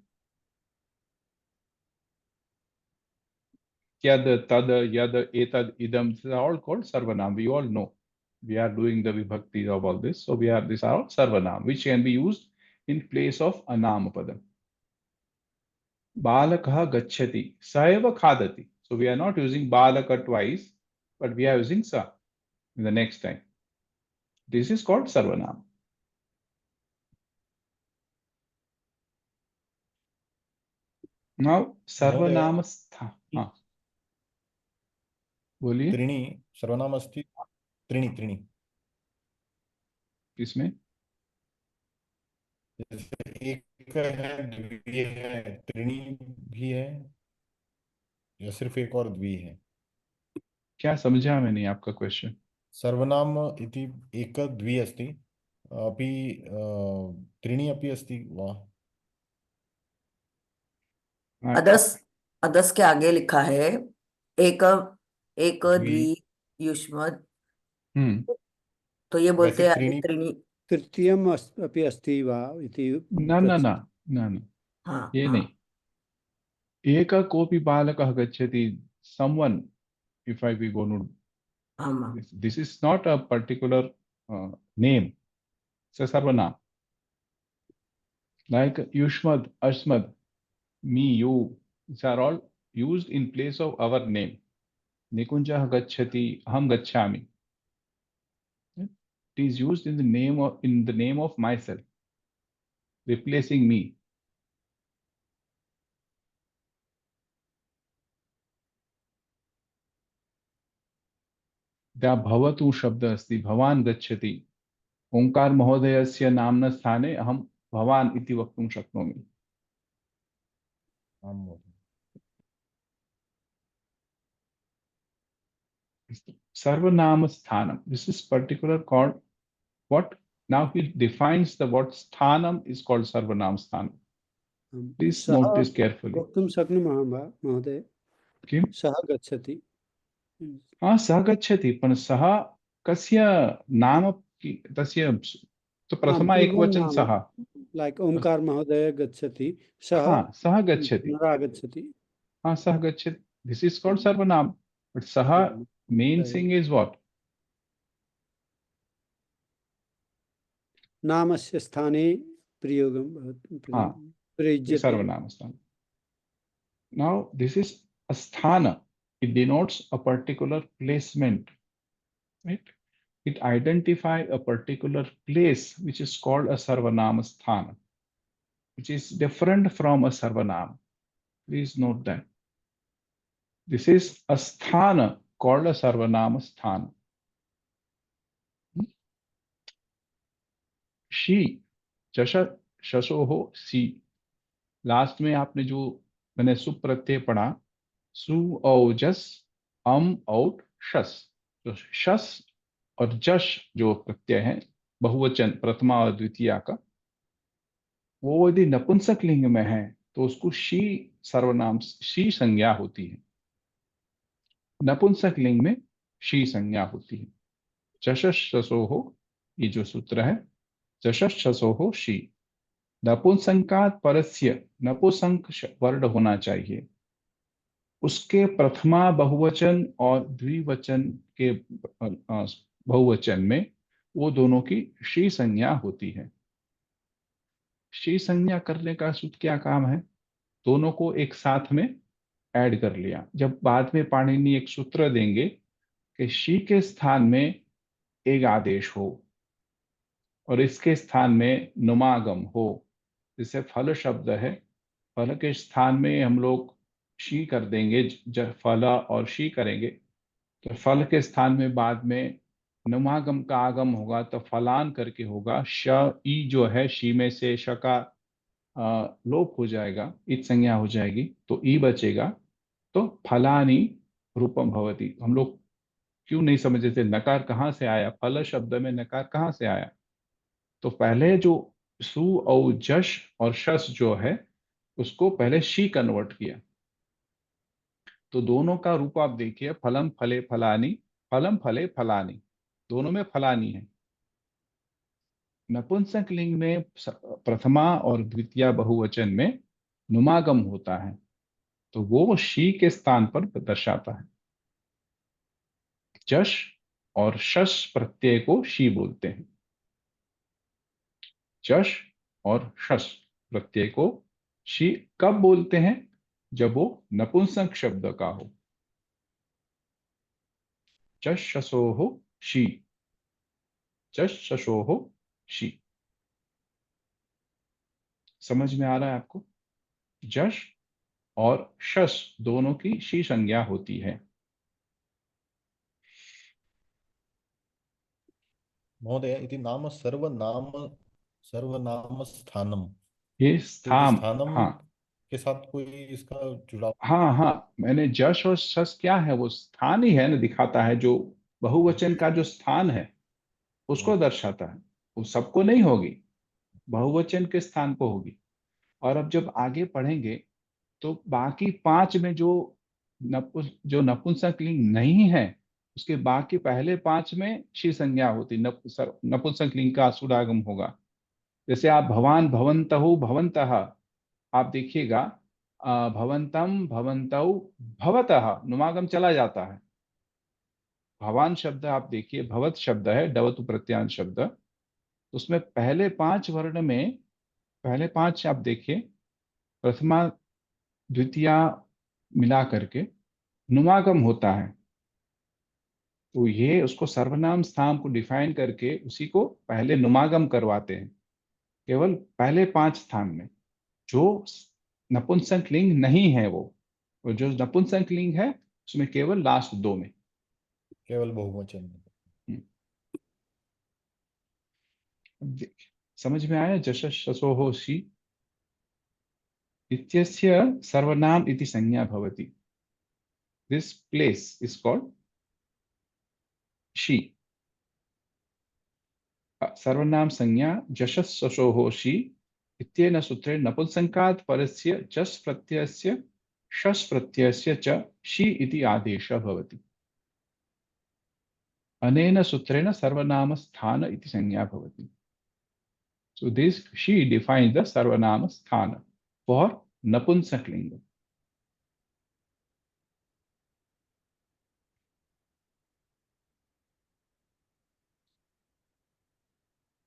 Yad, Tad, Yad, Etad, Idam. These are all called Sarvanam. We all know. We are doing the vibhakti of all this. So these are all Sarvanam, which can be used in place of Anam Padam. Balakah Gacchati, Saeva Khadati. So we are not using Balaka twice, but we are using Sa in the next time. This is called Sarvanam. Now, Sarvanam Stha. हाँ बोलिए। त्रीणि सर्वनाम अस्ति, त्रीणि त्रीणि किसमें? जैसे एक है, द्वि है, त्रीणि भी है, या सिर्फ एक और द्वि है? क्या समझा मैंने आपका क्वेश्चन? सर्वनाम इति एक द्वि अस्ति, अपि त्रीणि अपि अस्ति वा? अदस के आगे लिखा है एक द्वि युष्मद्, तो ये बोलते हैं त्रीणि। तृतीयम् अपि अस्ति वा इति? न ये नहीं। एक कोऽपि बालकः गच्छति, someone, if we go to this is not a particular name, it's a sarvanam. Like Yushmad, Ashmad, me, you, these are all used in place of our name. Nikunjah gacchati, aham gacchami. It is used in the name of myself, replacing me. भवतु शब्द अस्ति, भवान गच्छति, ओंकार महोदयस्य नाम्न स्थाने अहम भवान इति वक्तुं शक्नोमि। Sarvanama sthanam. This is particular called what? Now he defines the what sthanam is called Sarvanam sthanam. Please note this carefully. वक्तुं शक्नुमः वा महोदय? किं? सः गच्छति। हाँ, सः गच्छति, पण सः कस्य नाम तस्य तो प्रथमा पूर्वं एकवचन नाम सः। लैक् ओंकार महोदय गच्छति, सः हाँ, सः गच्छति। पुनरागच्छति। हाँ, सः गच्छति, दिस इज कॉल्ड सर्वनाम, बट सः मेन थिंग इज व्हाट? नामस्य स्थाने प्रयोगं भवति, हाँ, प्रयुज्यते। सर्वनाम स्थान। Now this is a sthana. It denotes a particular placement, right? It identifies a particular place which is called a sarvanama sthana, which is different from a sarvanam. Please note that. This is a sthana called a sarvanama sthana. She, chasha, shasoho, si. Last में आपने जो मैंने सुप प्रत्यय पढ़ा, सु औ जस अम औट शस, तो शस और जश जो प्रत्यय है बहुवचन प्रथमा और द्वितीया का, वो यदि नपुंसक लिंग में है तो उसको शी सर्वनाम शी संज्ञा होती है। नपुंसक लिंग में शी संज्ञा होती है। चशसोहो, ये जो सूत्र है, चशसोहो शी। नपुंसकात् परस्य, नपुंसक वर्ण होना चाहिए, उसके प्रथमा बहुवचन और द्विवचन के बहुवचन में वो दोनों की शी संज्ञा होती है। शी संज्ञा करने का सूत्र क्या काम है? दोनों को एक साथ में ऐड कर लिया। जब बाद में पाणिनि एक सूत्र देंगे कि शी के स्थान में एक आदेश हो और इसके स्थान में नुमागम हो, जिसे फल शब्द है, फल के स्थान में हम लोग शी कर देंगे, जब फला और शी करेंगे तो फल के स्थान में बाद में नुमागम का आगम होगा तो फलान करके होगा। श ई जो है शी में से श का लोप हो जाएगा, इत संज्ञा हो जाएगी, तो ई बचेगा, तो फलानी रूपम भवति। हम लोग क्यों नहीं समझे थे नकार कहाँ से आया, फल शब्द में नकार कहाँ से आया? तो पहले जो सु औ जश और शस जो है उसको पहले शी कन्वर्ट किया, तो दोनों का रूप आप देखिए, फलम फले फलानी, फलम फले फलानी, दोनों में फलानी है। नपुंसक लिंग में प्रथमा और द्वितीय बहुवचन में नुमागम होता है, तो वो शी के स्थान पर दर्शाता है। जश और शश प्रत्यय को शी बोलते हैं। जश और शश प्रत्यय को शी कब बोलते हैं? जब वो नपुंसक शब्द का हो। जश शसोहो शी, जश शशोहो शी। समझ में आ रहा है आपको? जश और शस दोनों की शी संज्ञा होती है। महोदय, इति नाम सर्वनाम सर्वनाम स्थानम, ये तो स्थाम, स्थानम हाँ के साथ कोई इसका जुड़ाव? हाँ हाँ, मैंने जश और शस क्या है, वो स्थान ही है ना, दिखाता है जो बहुवचन का जो स्थान है उसको दर्शाता है। वो सबको नहीं होगी, बहुवचन के स्थान को होगी। और अब जब आगे पढ़ेंगे तो बाकी पांच में जो नपुंसक लिंग नहीं है, उसके बाकी पहले पांच में शी संज्ञा होती, नपुंसक लिंग का सुडागम होगा। जैसे आप भवान भवन्तहु भवन्तः, आप देखिएगा भवन्तम भवन्तौ भवतः, नुमागम चला जाता है। भवान शब्द आप देखिए, भवत शब्द है, डवतु प्रत्यांत शब्द, उसमें पहले पांच वर्ण में पहले पांच आप देखिए, प्रथमा द्वितीया मिला करके नुमागम होता है। तो ये उसको सर्वनाम स्थान को डिफाइन करके उसी को पहले नुमागम करवाते हैं, केवल पहले पांच स्थान में। जो नपुंसक लिंग नहीं है वो, और जो नपुंसक लिंग है उसमें केवल लास्ट दो में। केवल बहुवचन में। समझ में आया? जश शसोहो शी इत्यस्य सर्वनाम इति संज्ञा भवति। This place is called she. सर्वनाम संज्ञा जशस् शसोहो शी इत्येन सूत्रेण नपुंसकात् परस्य जस् प्रत्ययस्य शस् प्रत्ययस्य च शी इति आदेशः भवति। अनेन सूत्रेण सर्वनाम स्थान इति संज्ञा भवति। So this she defines the sarvanama sthana for napumsaklinga.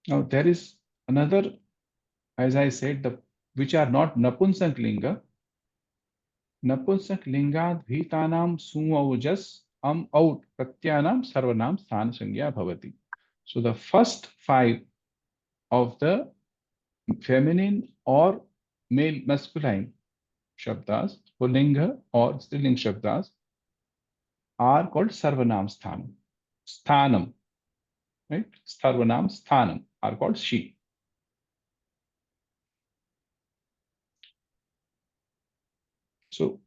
Now there is another, as I said, the which are not napumsaklinga. Napumsaklingad bhitanam sumaujas out pratyanam sarvanam sthana sangya bhavati. So the first 5 of the feminine or male masculine shabdas, pullinga or striling shabdas, are called sarvanam sthanam. Sthanam, right? Sarvanam sthanam are called she. So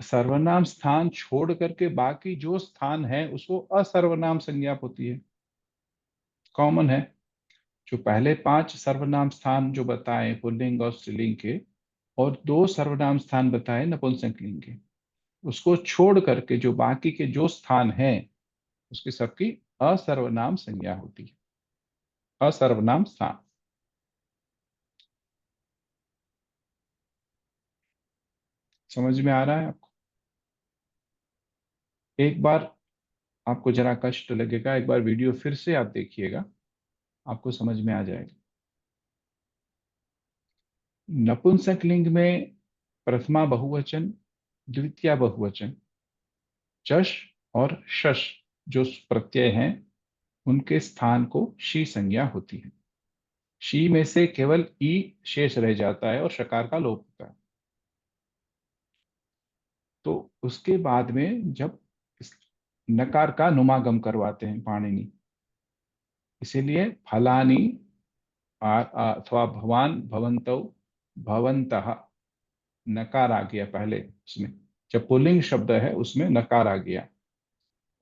सर्वनाम स्थान छोड़ करके बाकी जो स्थान है उसको असर्वनाम संज्ञा होती है, कॉमन है। जो पहले 5 सर्वनाम स्थान जो बताए पुल्लिंग और स्त्रीलिंग के, और 2 सर्वनाम स्थान बताए नपुंसकलिंग के, उसको छोड़ करके जो बाकी के जो स्थान हैं उसकी सबकी असर्वनाम संज्ञा होती है, असर्वनाम स्थान। समझ में आ रहा है आपको? एक बार आपको जरा कष्ट लगेगा, एक बार वीडियो फिर से आप देखिएगा, आपको समझ में आ जाएगा। नपुंसकलिंग में प्रथमा बहुवचन, द्वितीय बहुवचन, चश और शश जो प्रत्यय हैं उनके स्थान को शी संज्ञा होती है। शी में से केवल ई शेष रह जाता है और शकार का लोप होता है। तो उसके बाद में जब नकार का नुमागम करवाते हैं पाणिनि, इसीलिए फलानी अथवा भवान, भवंतौ, भवंतः, नकार आ गया पहले उसमें। जब पुल्लिंग शब्द है उसमें नकार आ गया,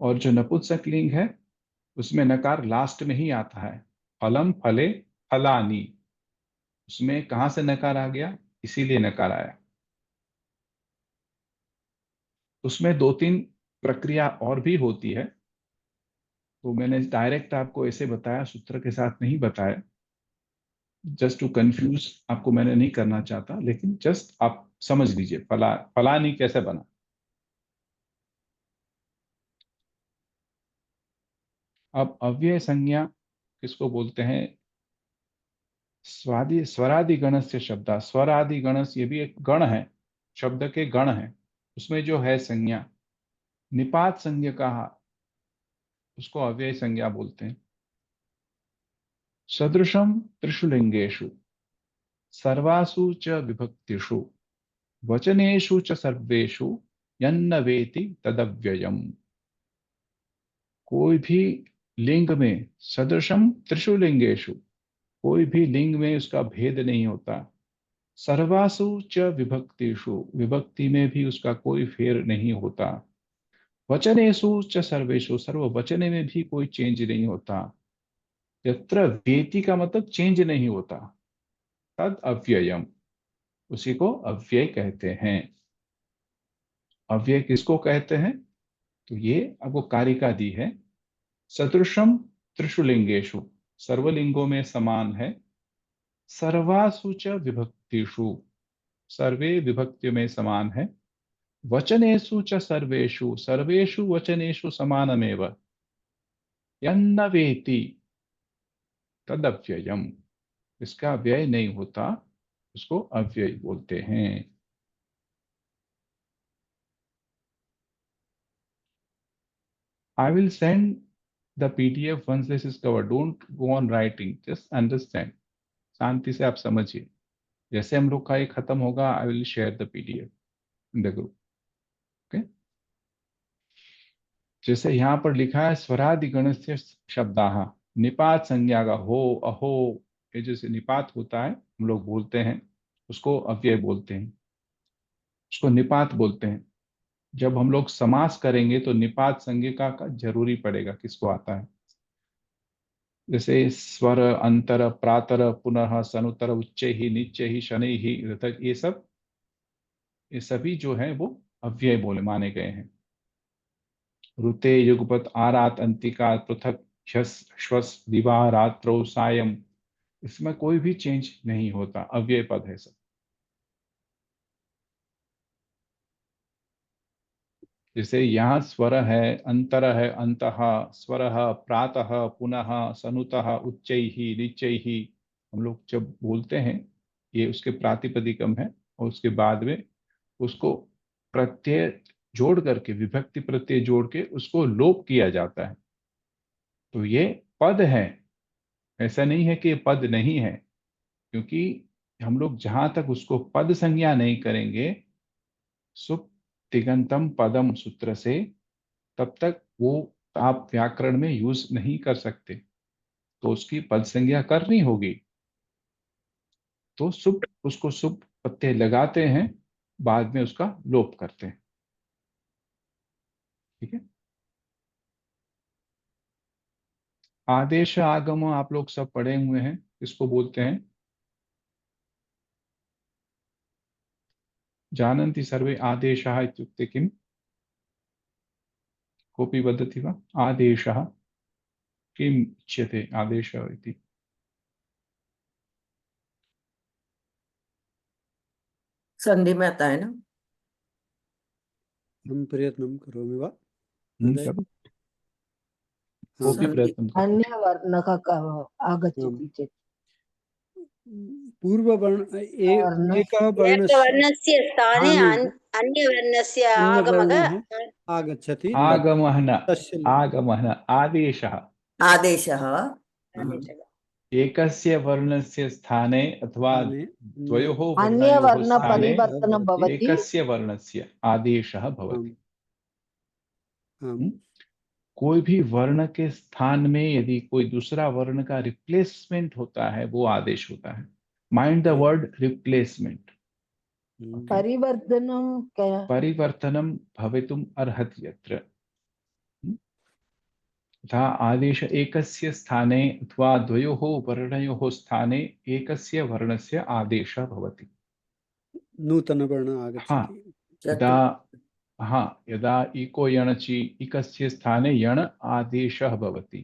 और जो नपुंसकलिंग है उसमें नकार लास्ट में ही आता है। फलम, फले, फलानी, उसमें कहां से नकार आ गया? इसीलिए नकार आया। उसमें 2-3 प्रक्रिया और भी होती है, तो मैंने डायरेक्ट आपको ऐसे बताया, सूत्र के साथ नहीं बताया, जस्ट टू कंफ्यूज आपको मैंने नहीं करना चाहता, लेकिन जस्ट आप समझ लीजिए फलानी कैसे बना। अब अव्यय संज्ञा किसको बोलते हैं? स्वरादि गणस्य शब्द, स्वरादि गणस, ये भी एक गण है, शब्द के गण है, उसमें जो है संज्ञा निपात संज्ञा का, उसको अव्यय संज्ञा बोलते हैं। सदृशम त्रिषुलिंगेषु सर्वासु च विभक्तिषु वचनेषु च सर्वेषु यन्न वेति तदव्ययम्। कोई भी लिंग में, सदृशम त्रिषुलिंगेषु, कोई भी लिंग में उसका भेद नहीं होता। सर्वासु च विभक्तिषु, विभक्ति में भी उसका कोई फेर नहीं होता। वचनेषु च सर्वेषु, सर्ववचने में भी कोई चेंज नहीं होता। यत्र वेति का मतलब चेंज नहीं होता, तद अव्ययम, उसी को अव्यय कहते हैं। अव्यय किसको कहते हैं? तो ये आपको कारिका दी है। सदृशम त्रिषुलिंगेषु, सर्वलिंगों में समान है। सर्वासु च विभक्तिषु, सर्वे विभक्ति में समान है। वचनेषु च सर्वेषु, सर्वेषु वचनेषु समानमेव। यन्न वेति तदव्ययम, इसका व्यय नहीं होता, उसको अव्यय बोलते हैं। I will send the PDF once this is covered. Don't go on writing, just understand. शांति से आप समझिए। जैसे हम लोग का ये खत्म होगा, I will share the PDF in the group. Okay? जैसे यहाँ पर लिखा है स्वरादि गणस्य शब्दाः, निपात संज्ञा का हो, अहो, ये जैसे निपात होता है हम लोग बोलते हैं, उसको अव्यय बोलते हैं, उसको निपात बोलते हैं। जब हम लोग समास करेंगे तो निपात संज्ञा का जरूरी पड़ेगा, किसको आता है? जैसे स्वर, अंतर, प्रातर, पुनः, सनुतर, उच्च ही, निच्च ही, शनि ही, ऋतक, ये सब ये सभी जो है वो अव्यय बोले माने गए हैं। ऋते युगपत आरात अंतिका पृथक श्वस दिवा रात्रो सायं, इसमें कोई भी चेंज नहीं होता, अव्यय पद है सब। जैसे यहाँ स्वर है, अंतर है, अंतः, स्वर, प्रातः, पुनः, सनुतः, उच्चैहि नीचैहि, हम लोग जब बोलते हैं ये उसके प्रातिपदिकम है, और उसके बाद में उसको प्रत्यय जोड़ करके, विभक्ति प्रत्यय जोड़ के उसको लोप किया जाता है। तो ये पद है, ऐसा नहीं है कि ये पद नहीं है, क्योंकि हम लोग जहां तक उसको पद संज्ञा नहीं करेंगे सुप तिगंतम पदम सूत्र से, तब तक वो आप व्याकरण में यूज नहीं कर सकते, तो उसकी पद संज्ञा करनी होगी। तो सुप, उसको सुप प्रत्यय लगाते हैं, बाद में उसका लोप करते हैं। ठीक है। आदेश आगम आप लोग सब पढ़े हुए हैं, इसको बोलते हैं, जानन्ति सर्वे आदेशः इत्युक्ते किम, कोऽपि वदति वा? आदेशः किम् उच्यते आदेशः इति? संधि में आता है ना। हम प्रयत्नं करोमि वा? करो। कोऽपि संधि प्रयत्नं करो। अन्यवर्णः आगच्छति चेत् पूर्ववर्ण वर्ण एकः वर्णस्य एकवर्णस्य स्थाने स्थाने अन्यवर्णस्य आगमः अन्यवर्णः आगच्छति तत् आगमः न, तस्य आगमः न, आदेशः। आदेशः एकस्य वर्णस्य स्थाने अथवा स्थाने द्वयोः वर्णयोः अन्यवर्ण स्थाने परिवर्तनं भवति। एकस्य वर्णस्य आदेशः भवति। आम् कोई भी वर्ण के स्थान में यदि कोई दूसरा वर्ण का रिप्लेसमेंट होता है, वो आदेश होता है। Mind the word replacement. परिवर्तनं क्या? परिवर्तनम भवितुम अर्हति यत्र, तथा आदेश एकस्य स्थाने अथवा द्वयोः वर्णयोः स्थाने एकस्य वर्णस्य आदेशः भवति। नूतनवर्ण हाँ, आगच्छति। यदा यदा इको यणचि इकस्य स्थाने यण आदेशः भवति।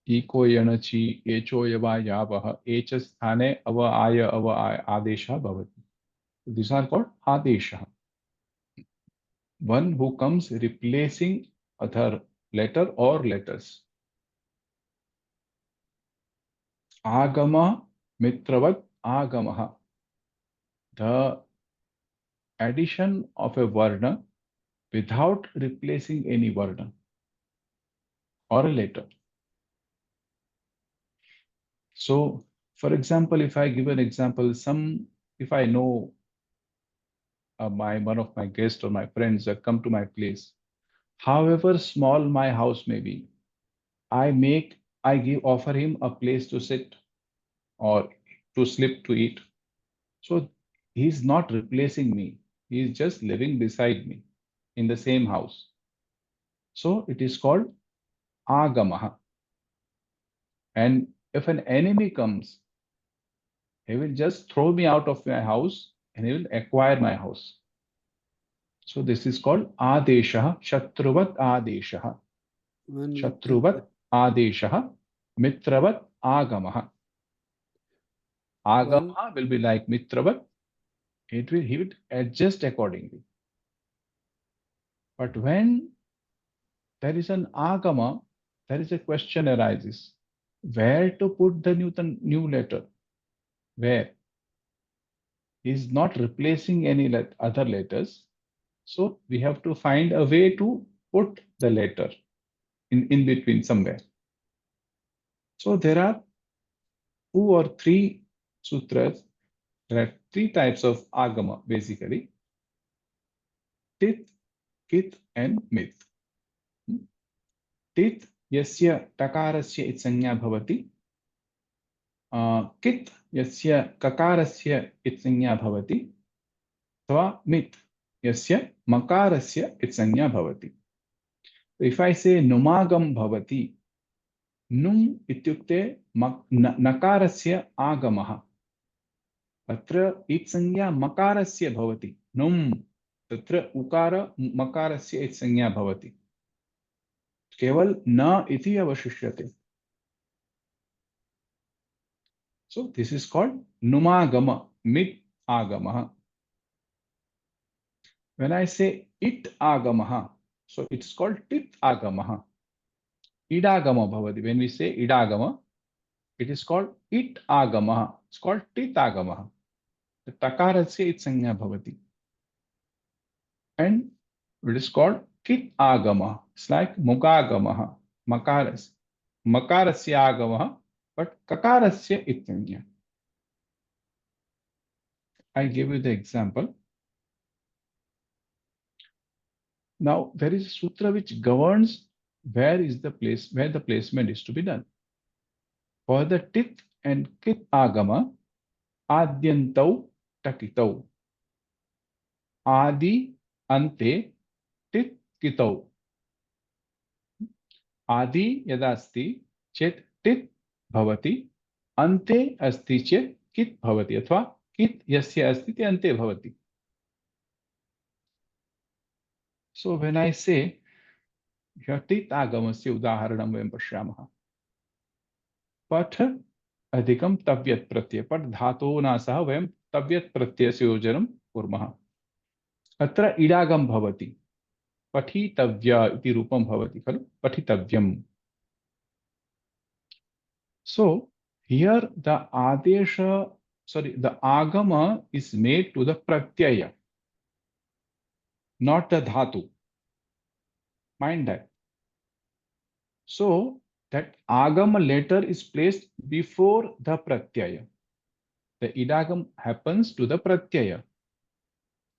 इको यणचि एचो यवा यावः एच स्थाने अव आय आदेशः भवति। दिस आर कॉल्ड आदेशः। One who comes replacing other letter or letters. Agama mitravat agamaha. The addition of a varna without replacing any varna or a letter. So, for example, if I give an example, if I know one of my guests or my friends that come to my place, however small my house may be, I offer him a place to sit or to sleep, to eat. So he's not replacing me. He's just living beside me in the same house. So it is called agamaha. And if an enemy comes, he will just throw me out of my house and he will acquire my house. So this is called adeshaha, shatruvat adeshaha. Shatruvat adeshaha, mitravat agamaha. Agamaha will be like mitravat. He would adjust accordingly. But when there is an agama, there is a question arises. Where to put the new letter? Where? He is not replacing any other letters. So we have to find a way to put the letter in between somewhere. So there are 2 or 3 sutras. There are 3 types of agama basically. Tit, kit and mit. tit यस्य टकारस्य इत्संज्ञा भवति, कित् यस्य ककारस्य इत्संज्ञा भवति, अथवा मित् यस्य मकारस्य इत्संज्ञा भवति। इफ आई से नुमागम भवति, नुम् इत्युक्ते नकारस्य आगमः, अत्र इत्संज्ञा मकारस्य भवति, नुम् तत्र उकार मकारस्य इत्संज्ञा भवति, केवल न इति अवशिष्यते। So this is called numagama, mid agamaha. When I say it agamaha, so it's called tit agamaha. Idagama bhavati. When we say idagama, it is called it agamaha. It's called tit agamaha. The takarasya it sanya bhavati. And it is called kit agama. It's like mukagamaha. Makarasya agamaha, but kakarasya it sanya. I give you the example. Now there is a sutra which governs where the placement is to be done. For the tit and kit agama, adyantau takitau. Adi ante tit kitau. Adi yada asti chet tit bhavati, ante asti chet kit bhavati, अथवा kit yasya asti te ante bhavati. So when I say tit आगमस्य उदाहरणं वयं पश्यामः। पठ अधिकं तव्यत् प्रत्यय, पठ धातोना सह वयं तव्यत् प्रत्ययस्य योजनं कुर्मः। अत्र इडागम भवति, पठितव्य इति रूपं भवति खलु, पठितव्यम्। So here the agama is made to the pratyaya, not the dhatu. Mind that. So that agama letter is placed before the pratyaya. The idagam happens to the pratyaya.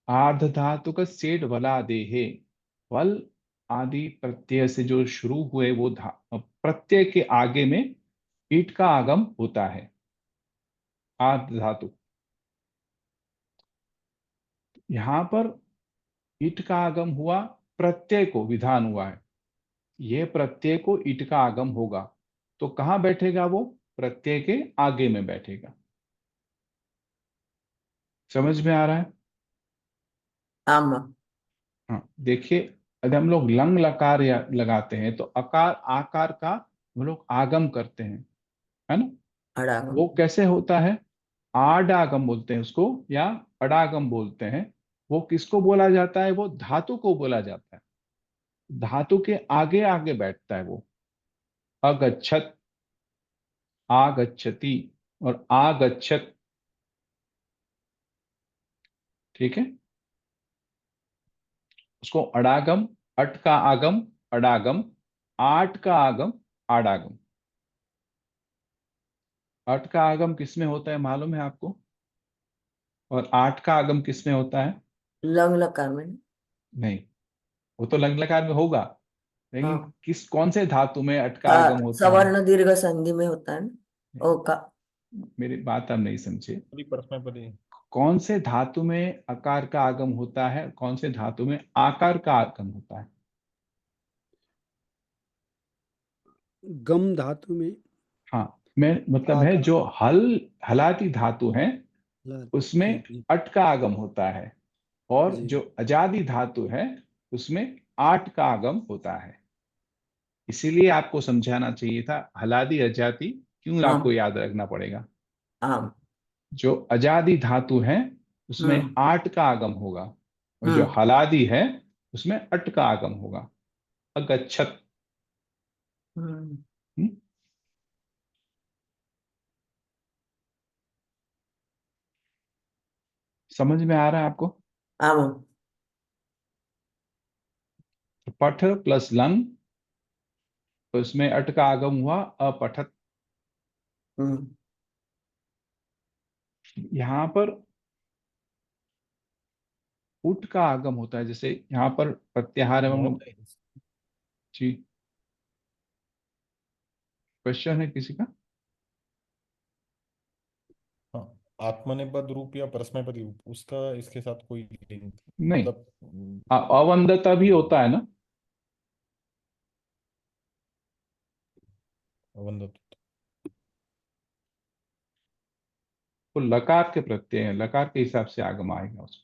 आर्ध धातु का सेठ वला देहे, वल आदि प्रत्यय से जो शुरू हुए वो प्रत्यय के आगे में ईट का आगम होता है, आर्ध धातु। यहां पर ईट का आगम हुआ, प्रत्यय को विधान हुआ है, यह प्रत्यय को ईट का आगम होगा, तो कहां बैठेगा वो? प्रत्यय के आगे में बैठेगा। समझ में आ रहा है? हाँ, देखिए यदि हम लोग लंग लकार लगाते हैं तो आकार का हम लोग आगम करते हैं, है ना? अडागम। वो कैसे होता है? आडागम बोलते हैं उसको, या अडागम बोलते हैं। वो किसको बोला जाता है? वो धातु को बोला जाता है, धातु के आगे आगे बैठता है वो। अगच्छत, आगच्छति और आगच्छत, ठीक है? उसको अडागम, अट का आगम अडागम, आट का आगम आडागम। अट का आगम किसमें होता है मालूम है आपको? और आठ का आगम किसमें होता है? लंग लकार में। नहीं, वो तो लंग लकार में होगा, लेकिन हाँ। कौन से धातु में अट का आगम होता है? सवर्ण दीर्घ संधि में होता है ना। ओ का मेरी बात आप नहीं समझे। परस्मैपदी। कौन से धातु में अकार का आगम होता है, कौन से धातु में आकार का आगम होता है? गम धातु में। हाँ, मैं मतलब है जो हलाती धातु है उसमें अट का आगम होता है, और जो अजादी धातु है उसमें आट का आगम होता है। इसीलिए आपको समझाना चाहिए था हलादी अजादी क्यों आपको याद रखना पड़ेगा। जो अजादी धातु है उसमें आट का आगम होगा, और जो हलादी है उसमें अट का आगम होगा। अगच्छत। समझ में आ रहा है आपको? पठ प्लस लंग, तो इसमें अट का आगम हुआ अपठत। यहां पर उट का आगम होता है, जैसे यहां पर प्रत्याहार एवं जी। क्वेश्चन है किसी का? हाँ, आत्मनेपद रूप या परस्मैपदी रूप, उसका इसके साथ कोई लिंक नहीं, मतलब अवंदता भी होता है ना। अवंदत। वो लकार के प्रत्यय हैं, लकार के हिसाब से आगम आएगा उसमें।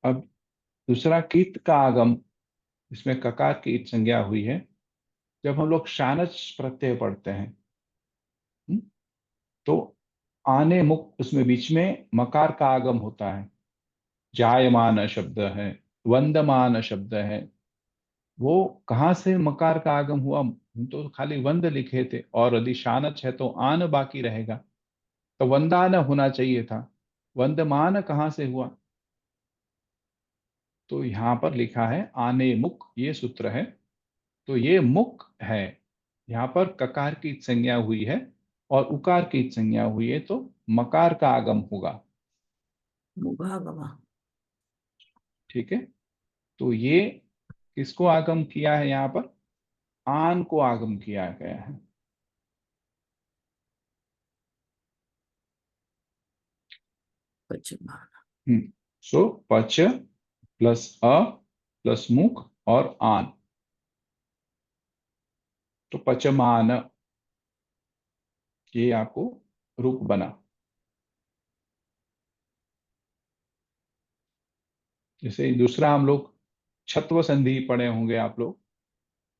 अब दूसरा कीत का आगम, इसमें ककार की ईट संज्ञा हुई है। जब हम लोग शानच प्रत्यय पढ़ते हैं, तो आने मुख उसमें बीच में मकार का आगम होता है। जायमान शब्द है, वंदमान शब्द है, वो कहाँ से मकार का आगम हुआ? हम तो खाली वंद लिखे थे, और यदि शानच है तो आन बाकी रहेगा, तो वंदान होना चाहिए था। वंदमान कहाँ से हुआ? तो यहां पर लिखा है आने मुख, ये सूत्र है, तो ये मुख है। यहाँ पर ककार की संज्ञा हुई है और उकार की संज्ञा हुई है, तो मकार का आगम होगा। मुगागमा। ठीक है, तो ये किसको आगम किया है? यहाँ पर आन को आगम किया गया है। पचमान। सो पच प्लस अ प्लस मुख और आन, तो पचमान, ये आपको रूप बना। जैसे दूसरा हम लोग छत्व संधि पढ़े होंगे आप लोग,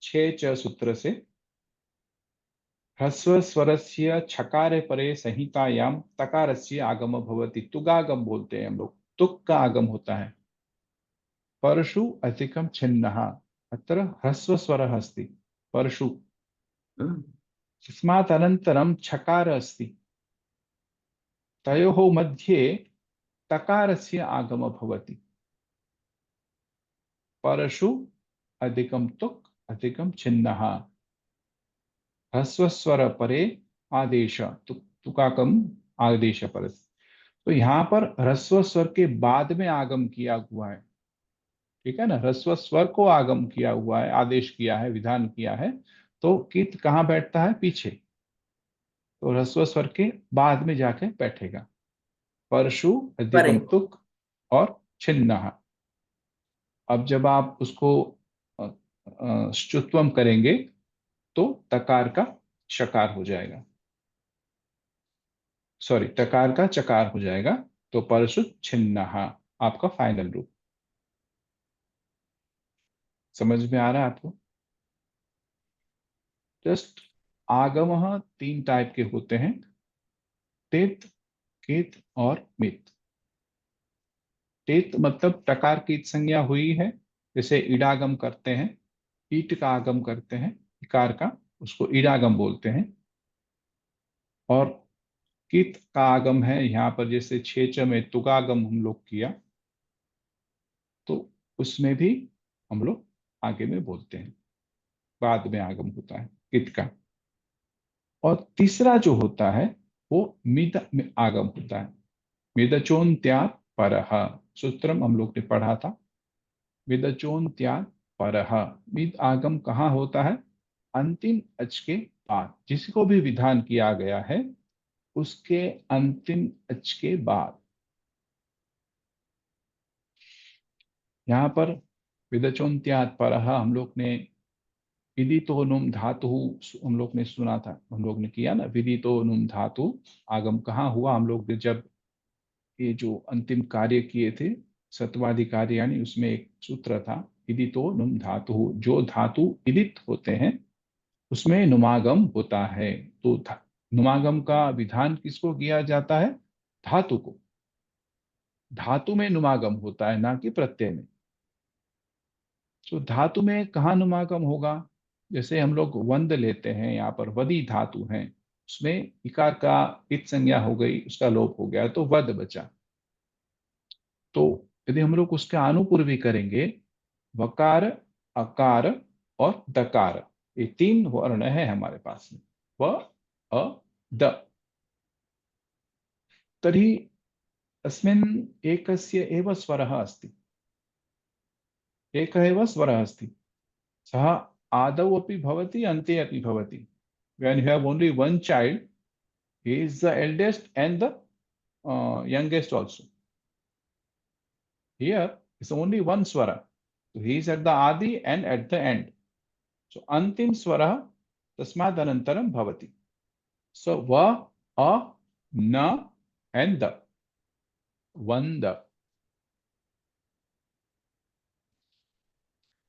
छे च सूत्र से, ह्रस्व स्वरस्य छकारे परे संहितायां तकारस्य आगम भवति, तुगागम बोलते हैं हम लोग, तुक का आगम होता है। परशु अधिकम छिन्नः, अत्र ह्रस्व स्वरः अस्ति परशु, तस्मात् अनन्तरं छकार अस्ति, तयोः मध्ये तकारस्य आगम भवति। परशु अधिकम तुक अधिकम छिन्नः, ह्रस्व परे आदेश, तुकाकम आदेश पर। तो यहां पर ह्रस्व स्वर के बाद में आगम किया हुआ है, ठीक है ना, ह्रस्व स्वर को आगम किया हुआ है, आदेश किया है, विधान किया है, तो कित कहाँ बैठता है? पीछे, तो ह्रस्व स्वर के बाद में जाके बैठेगा। परशु अधिकम तुक और छिन्नः। अब जब आप उसको शुत्वम करेंगे तो तकार का शकार हो जाएगा, सॉरी, तकार का चकार हो जाएगा, तो परशु छिन्नः आपका फाइनल रूप। समझ में आ रहा है आपको? जस्ट आगम तीन टाइप के होते हैं, टेत, केत और मित। टेत मतलब टकार की संज्ञा हुई है, जैसे इडागम करते हैं, ईट का आगम करते हैं, इकार का, उसको इडागम बोलते हैं। और कित का आगम है यहाँ पर, जैसे छेच में तुगागम हम लोग किया, तो उसमें भी हम लोग आगे में बोलते हैं, बाद में आगम होता है कित का। और तीसरा जो होता है वो मिद में आगम होता है, मिदचोन्त्या परह, सूत्रम हम लोग ने पढ़ा था, मिदचोन्त्या परह। मिद आगम कहाँ होता है? अंतिम अच के बाद, जिसको भी विधान किया गया है उसके अंतिम अच के बाद। यहाँ पर विदचोन्त्यात् परः हम लोग ने विदितोनुम धातु, हम लोग ने सुना था, हम लोग ने किया ना, विदितोनुम धातु आगम कहाँ हुआ? हम लोग ने जब ये जो अंतिम कार्य किए थे सत्वादि कार्य, यानी उसमें एक सूत्र था विदितोनुम धातु, जो धातु विदित होते हैं उसमें नुमागम होता है। तो नुमागम का विधान किसको किया जाता है? धातु को, धातु में नुमागम होता है, ना कि प्रत्यय में। तो धातु में कहाँ नुमागम होगा? जैसे हम लोग वंद लेते हैं, यहाँ पर वदी धातु है, उसमें इकार का इत संज्ञा हो गई, उसका लोप हो गया, तो वद बचा। तो यदि हम लोग उसके अनुपूर्वी करेंगे, वकार, अकार और दकार, ये तीन वर्ण है हमारे पास में, व अ द, तर्हि अस्मिन् एकस्य एव स्वरः अस्ति, एकः एव स्वरः अस्ति, सः आदौ अपि भवति अन्ते अपि भवति। When you have only one child, he is the eldest and the youngest also. Here is only one swara. So he is at the adi and at the end. So antim swara tasmad anantaram bhavati. So va, a, na, and the. Vanda.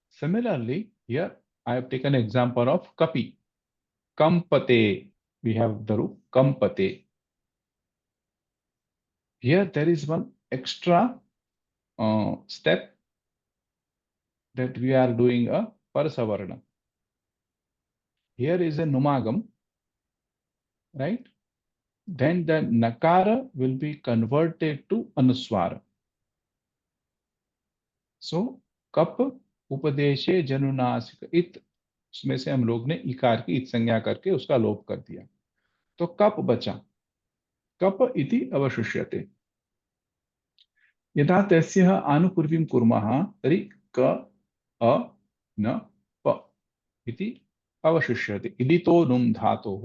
Similarly, here I have taken an example of kapi. Kampate. We have the root kampate. Here there is one extra step that we are doing a parasavarna. Here is a numagam, right? Then the nakara will be converted to anuswara. So cup उपदेशे जनुनासिक इत, उसमें से हम लोग ने इकार की इत संज्ञा करके उसका लोप कर दिया, तो कप बचा, कप इति अवशिष्यते। यदा तस्य आनुपूर्वीं कुर्मः तर्हि क अ न प इति अवशिष्यते। इदितो नुम् धातोः,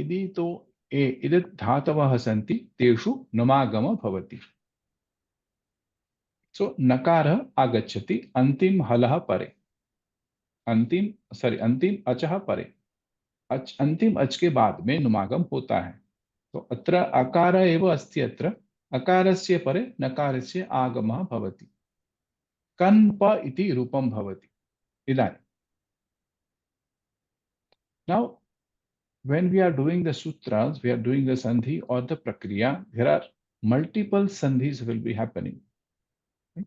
इदितो ए इदत् धातवः सन्ति, तेषु नुमागमः भवति। सो नकारः आगच्छति अंतिम हलः परे, अंतिम अचः परे, अंतिम अच के बाद में नुमागम होता है। तो अत्र अकार एव अस्ति, अत्र अकारस्य परे नकारस्य आगमः भवति, कन्प इति रूपं भवति। इदानीं now when we are doing the sutras, we are doing the sandhi or the prakriya, there are multiple sandhis will be happening, right?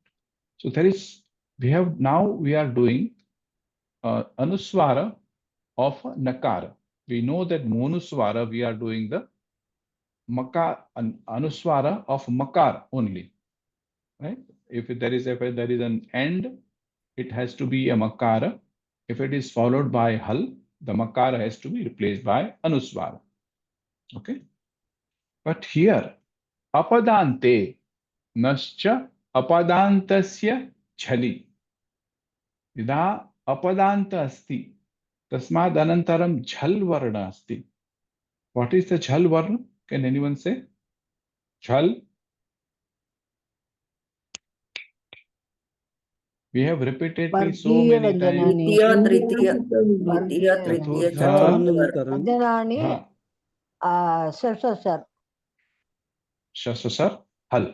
So there is, we are doing anuswara of nakara. We know that monuswara we are doing the makar, anuswara of makar only, right? If there is an end, it has to be a makara. If it is followed by hal, the makara has to be replaced by anuswara. Okay. But here, apadante nascha apadantasya chali. Yada apadanta asti, tasmad anantaram jhal varna asti. What is the jhal varna? Can anyone say? Jhal. We have repeatedly so many times. द्वितीय तृतीय द्वितीय तृतीय चतुर्थ वर्ण वचनानि सर Shasasar hal.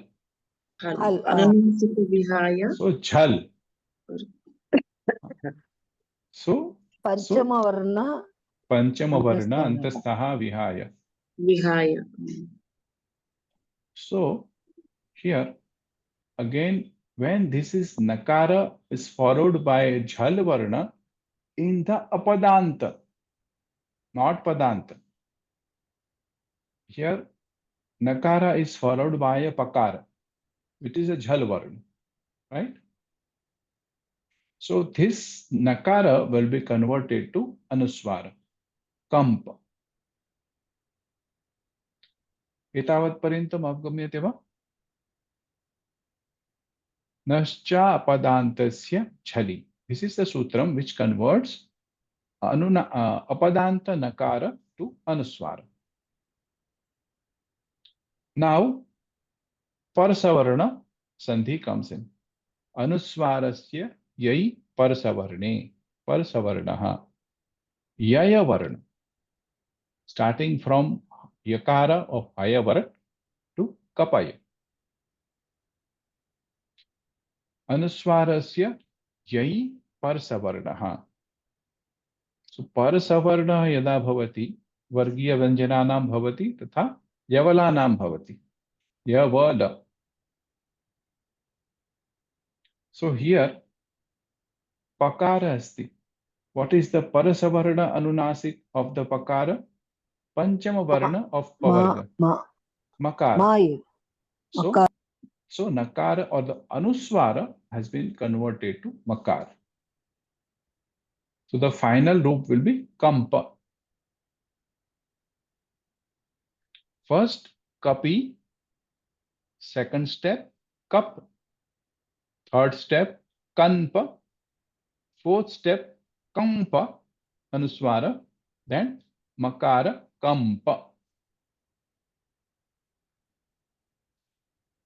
हल अनुनासिक विहाय So jhal. So पंचमवर्ण panchama varna antastaha vihaya. विहाय। So here again, when this is nakara is followed by jhal varna in the apadanta, not padanta. Here nakara is followed by a pakara, which is a jhal varna, right? So this nakara will be converted to anuswara, kampa. एतावत् पर्यन्तम् अवगम्यते वा? नश्चा अपदान्तस्य झलि. This is the sutram which converts apadanta nakara to anuswara. Now parasavarna sandhi comes in. Anuswarasya yai parasavarne, parasavarnaha, yaya varna, starting from yakara of ayavar to kapaya. Anuswarasya yai parasavarnaha. So parasavarna yada bhavati, vargiya vyanjananam bhavati तथा यवलानाम भवति, यवल. So here pakara asti. What is the parasavarna anunasik of the pakara? Panchama varna of pavarga, makara. So nakara or the anuswara has been converted to makara. So the final root will be kampa. First kapi, second step kap, third step kanpa, fourth step kampa anuswara, then makara kampa.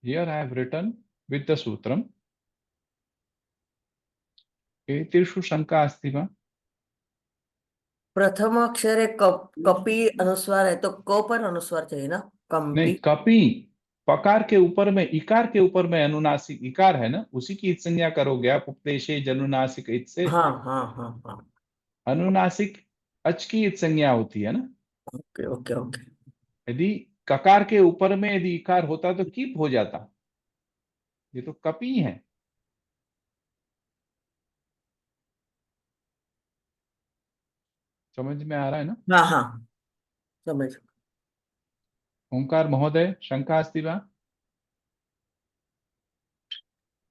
Here I have written with the sutram. एतेषु शंका अस्ति वा? प्रथम अक्षरे कपि अनुस्वार है तो क पर अनुस्वार चाहिए ना, नहीं, कंपी। कपि पकार के ऊपर में, इकार के ऊपर में अनुनासिक इकार है ना, उसी की संज्ञा करोगे आप। उपदेशे जनुनासिक इत से हाँ हाँ हाँ हाँ। अनुनासिक अच की इत संज्ञा होती है ना। Okay okay okay. यदि ककार के ऊपर में यदि इकार होता तो कीप हो जाता। ये तो कपि है। समझ में आ रहा है ना? हाँ हाँ समझ। ओंकार महोदय, शंका अस्ति वा?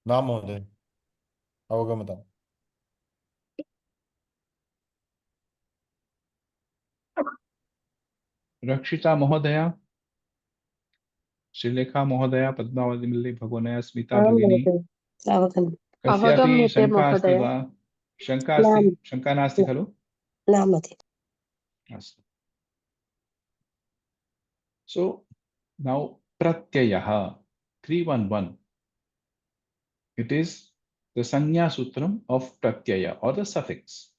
न महोदय, अवगमता। रक्षिता महोदया, श्रीलेखा महोदया, पद्मावती मिल्ली भगवनया, स्मिता आं भगिनी, महोदय, सावधानम्। कस्यापि अवगम्यते शंका अस्ति महोदय। वा? शंका अस्ति? न शंका नास्ति खलु? न महोदय। अस्तु। So now pratyayah 311. It is the sanya sutram of pratyaya or the suffix.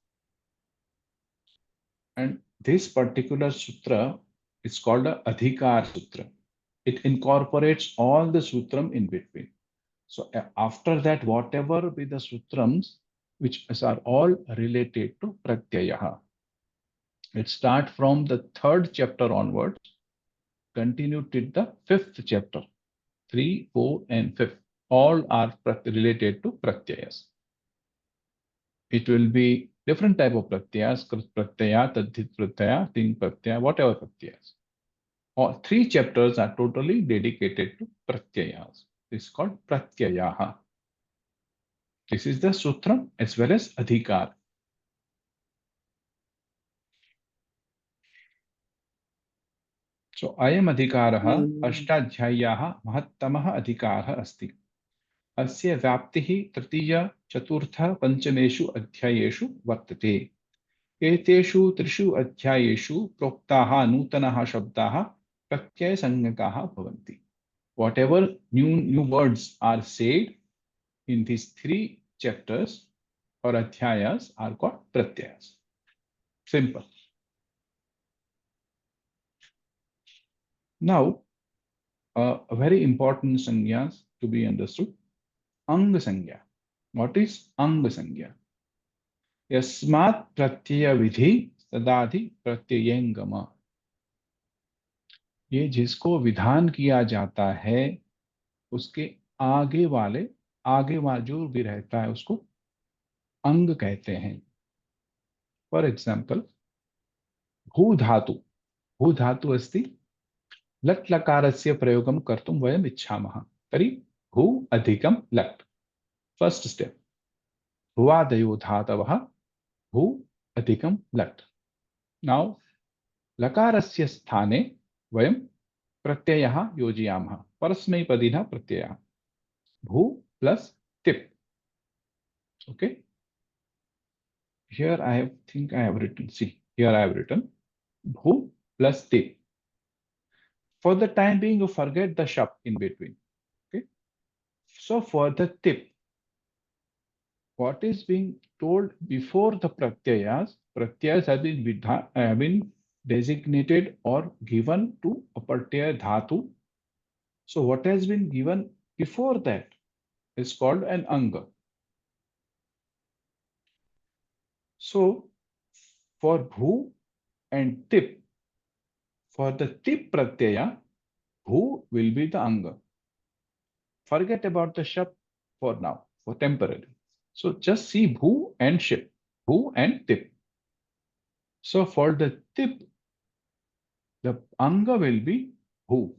And this particular sutra is called a adhikar sutra. It incorporates all the sutram in between. So after that, whatever be the sutrams which are all related to pratyayah. It starts from the 3rd chapter onwards, continue till the 5th chapter. 3, 4, and 5 all are related to pratyayas. It will be different type of pratyayas, krit pratyaya, tadhit pratyaya, ting pratyaya, whatever pratyayas. All 3 chapters are totally dedicated to pratyayas. This is called pratyayaha. This is the sutram as well as adhikar. So ayam adhikaraha ashtadhyayaha mahattamah adhikaraha asti. अस्य व्याप्तिः तृतीय चतुर्थ पंचमेषु अध्यायेषु वर्तते। एतेषु त्रिषु अध्यायेषु प्रोक्ताः नूतनाः शब्दाः प्रत्ययसंज्ञकाः भवन्ति। Whatever new words are said in these 3 chapters or adhyayas are called pratyayas. Simple. Now, a very important sangyas to be understood. Anga sangya. What is anga sangya? यस्मात् प्रत्यय विधि सदाधि प्रत्ययंगम। ये जिसको विधान किया जाता है उसके आगे जो भी रहता है उसको अंग कहते हैं। फॉर एग्जाम्पल, भू धातु अस्ति लट् लकारस्य प्रयोगं कर्तुं वयम् इच्छामः तर्हि भू अधिकं लट्। फर्स्ट स्टेप, भुवादयो धातवः भू अधिकं लट्। नाउ लकारस्य स्थाने वयं प्रत्ययः योजयामः, परस्मैपदिनः प्रत्ययः, भू plus tip. Okay, here I have written, see here I have written bhu plus tip. For the time being you forget the shap in between. Okay, so for the tip, what is being told before the pratyayas have been designated or given to a particular dhatu. So what has been given before that is called an anga. So for bhu and tip, for the tip pratyaya, bhu will be the anga. Forget about the shap for now, for temporary. So just see bhu and ship, bhu and tip. So for the tip, the anga will be bhu.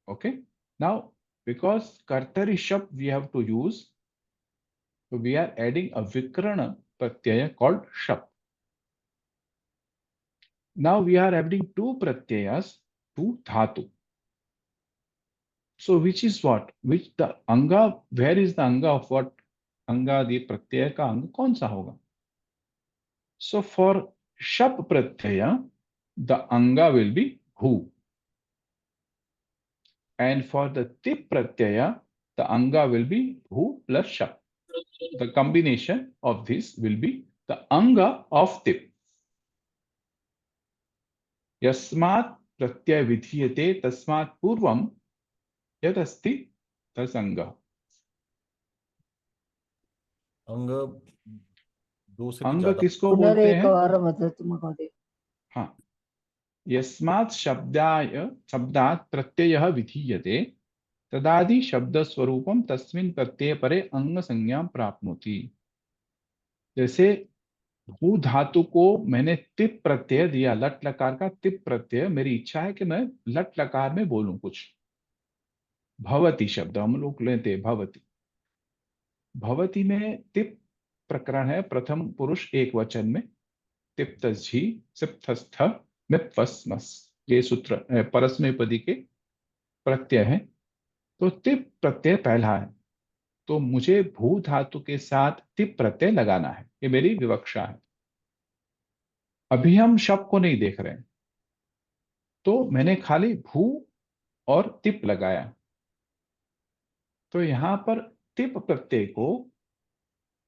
Okay. Now, because kartari shap we have to use, so we are adding a vikrana pratyaya called shap. Now we are adding 2 pratyayas to dhatu. So which is what? Which the anga? Where is the anga of what? Anga the pratyaya ka anga kaun sa hoga? So for shap pratyaya, the anga will be bhu. And for the tip pratyaya, the anga will be bhu plus shap. The combination of this will be the anga of tip. Yasmat pratyaya vidhiyate tasmat purvam yad asti tas anga. अंग दो से भी अंग ज्यादा किसको बोलते हैं? पुनरेकवारं वदतु महोदय। हाँ, यस्मात् शब्दात् प्रत्ययः विधीयते तदादि शब्द स्वरूपम तस्मिन् प्रत्यय परे अंग संज्ञा प्राप्नोति। जैसे भू धातु को मैंने तिप प्रत्यय दिया, लट लकार का तिप प्रत्यय, मेरी इच्छा है कि मैं लट लकार में बोलूं कुछ। भवती शब्द हम लोग लेते हैं, भवती। भवती में तिप प्रकरण है, प्रथम पुरुष एक वचन में, तिप्तझी सिप्तस्थ मिप्वस्मस्, ये सूत्र परस्मैपदी के प्रत्यय है। तो तिप प्रत्यय पहला है, तो मुझे भू धातु के साथ तिप प्रत्यय लगाना है, ये मेरी विवक्षा है। अभी हम शब्द को नहीं देख रहे हैं, तो मैंने खाली भू और तिप लगाया। तो यहां पर तिप प्रत्यय को,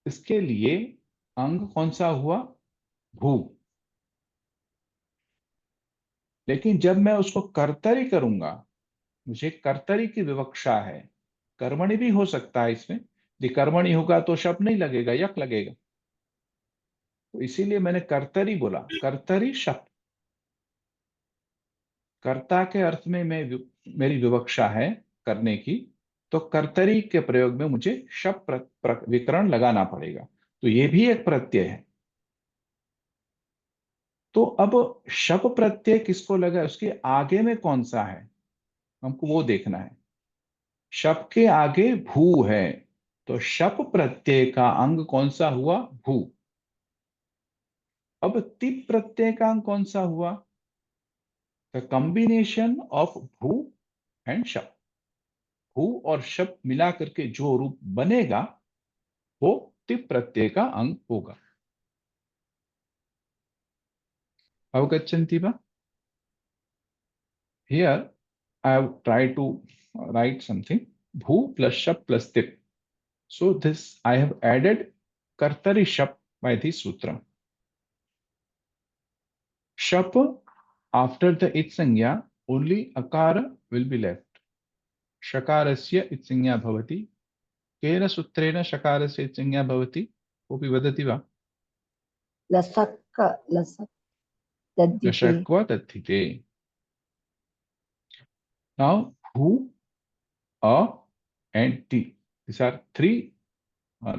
इसके लिए अंग कौन सा हुआ? भू। लेकिन जब मैं उसको कर्तरी करूंगा, मुझे कर्तरी की विवक्षा है, कर्मणि भी हो सकता है इसमें, यदि कर्मणि होगा तो शब्द नहीं लगेगा, यक लगेगा। तो इसीलिए मैंने कर्तरी बोला, कर्तरी शब्द। कर्ता के अर्थ में मेरी विवक्षा है करने की, तो कर्तरी के प्रयोग में मुझे शब्द विकरण लगाना पड़ेगा। तो ये भी एक प्रत्यय है। तो अब शप प्रत्यय किसको लगा, उसके आगे में कौन सा है, हमको वो देखना है। शप के आगे भू है, तो शप प्रत्यय का अंग कौन सा हुआ? भू। अब तिप प्रत्यय का अंग कौन सा हुआ? द कॉम्बिनेशन ऑफ भू एंड शप। भू और शप मिला करके जो रूप बनेगा वो तिप प्रत्यय का अंग होगा। अवगच्छन्ति वा? Here I have tried to write something, bhu plus shap plus tip. So this I have added kartari shap by this sutra. Shap, after the it sanya only akara will be left. Shakarasya it sanya bhavati. Kena sutrena shakarasya it sanya bhavati. Kopi vadati va? लसक् लसक् दद्धिते। Lashakva tathite. Now bhu, a and t. These are three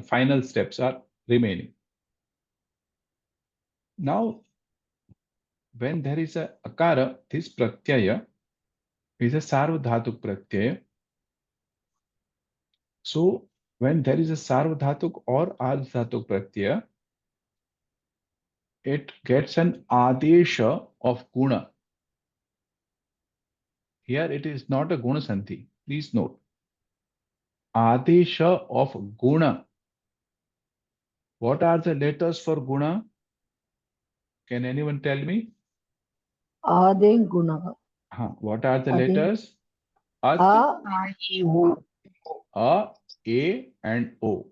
final steps are remaining. Now, when there is a akara, this pratyaya is a sarvadhatuk pratyaya. So, when there is a sarvadhatuk or ardhatuk pratyaya, it gets an adesha of guna. Here it is not a guna santi. Please note. Adesha of guna. What are the letters for guna? Can anyone tell me? आदे गुणः। What are the Ade. letters? At, आ ई उ। a, and o.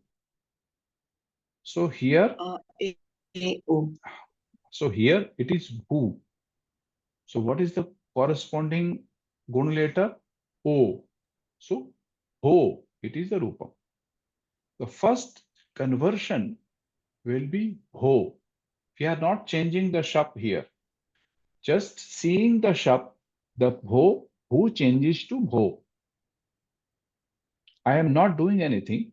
So here, A A O. so here it is bhu. So what is the corresponding gun letter? O. So ho, it is the rupa. The first conversion will be ho. We are not changing the shap here. Just seeing the shap, the ho changes to bho. I am not doing anything.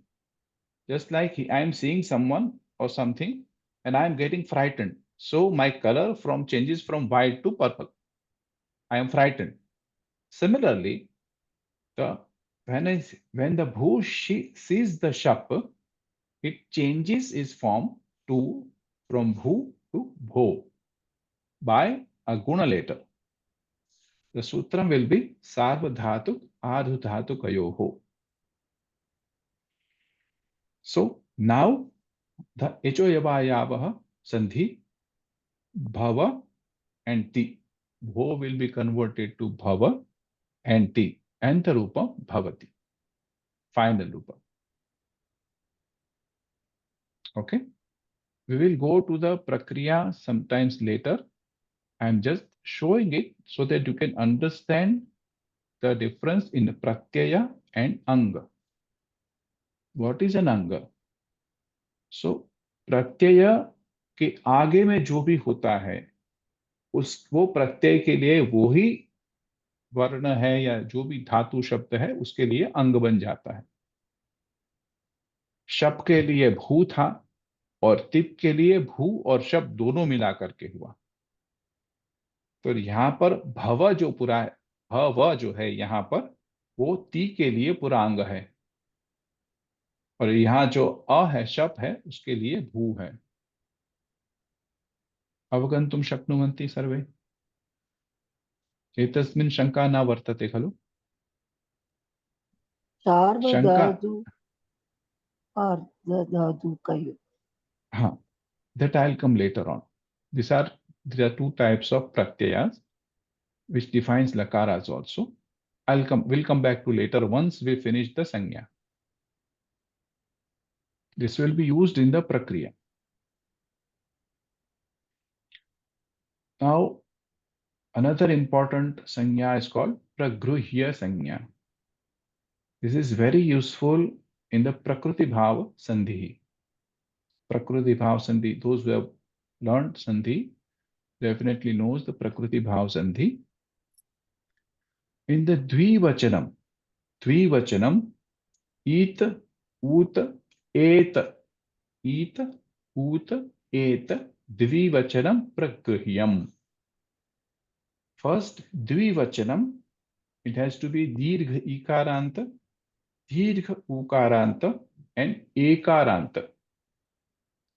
Just like I am seeing someone or something and I am getting frightened. So my color changes from white to purple. I am frightened. Similarly, when the bhu sees the shap, it changes its form from bhu to bho by a guna letter. The sutram will be sarvadhatuk ardhudhatuk ayoho. So now the echoyavayavaha sandhi bhava and ti. Bho will be converted to bhava and ti. Antharupam bhavati. Final rupa. Okay. We will go to the prakriya sometimes later. I am just showing it so that you can understand the difference in pratyaya and anga. What is an anga? So प्रत्यय के आगे में जो भी होता है वो प्रत्यय के लिए वो ही वर्ण है या जो भी धातु शब्द है उसके लिए अंग बन जाता है। शप के लिए भू था और तिप के लिए भू और शप दोनों मिला करके हुआ। तो यहां पर भव जो पूरा है, भव जो है यहां पर वो ती के लिए पूरा अंग है और यहां जो अ है शप है उसके लिए भू है। अवगन्तुं शक्नुवन्ति सर्वे? एतस्मिन् शंका न वर्तते खलु? शंका सार्वधातु अर्धधातुकयोः। हाँ, that I'll come later on. There are two types of pratyayas which defines lakaras also. We'll come back to later once we finish the sanya. This will be used in the prakriya. Now, another important sanya is called pragruhya sanya. This is very useful in the prakriti bhav sandhi. Prakriti bhav sandhi, those who have learned sandhi definitely knows the prakriti bhav sandhi. In the dvivachanam, it, ut, et, dvivachanam pragruhyam. First, dvivachanam, it has to be dirgha ikaranta, dirgha ukaranta, and ekaranta.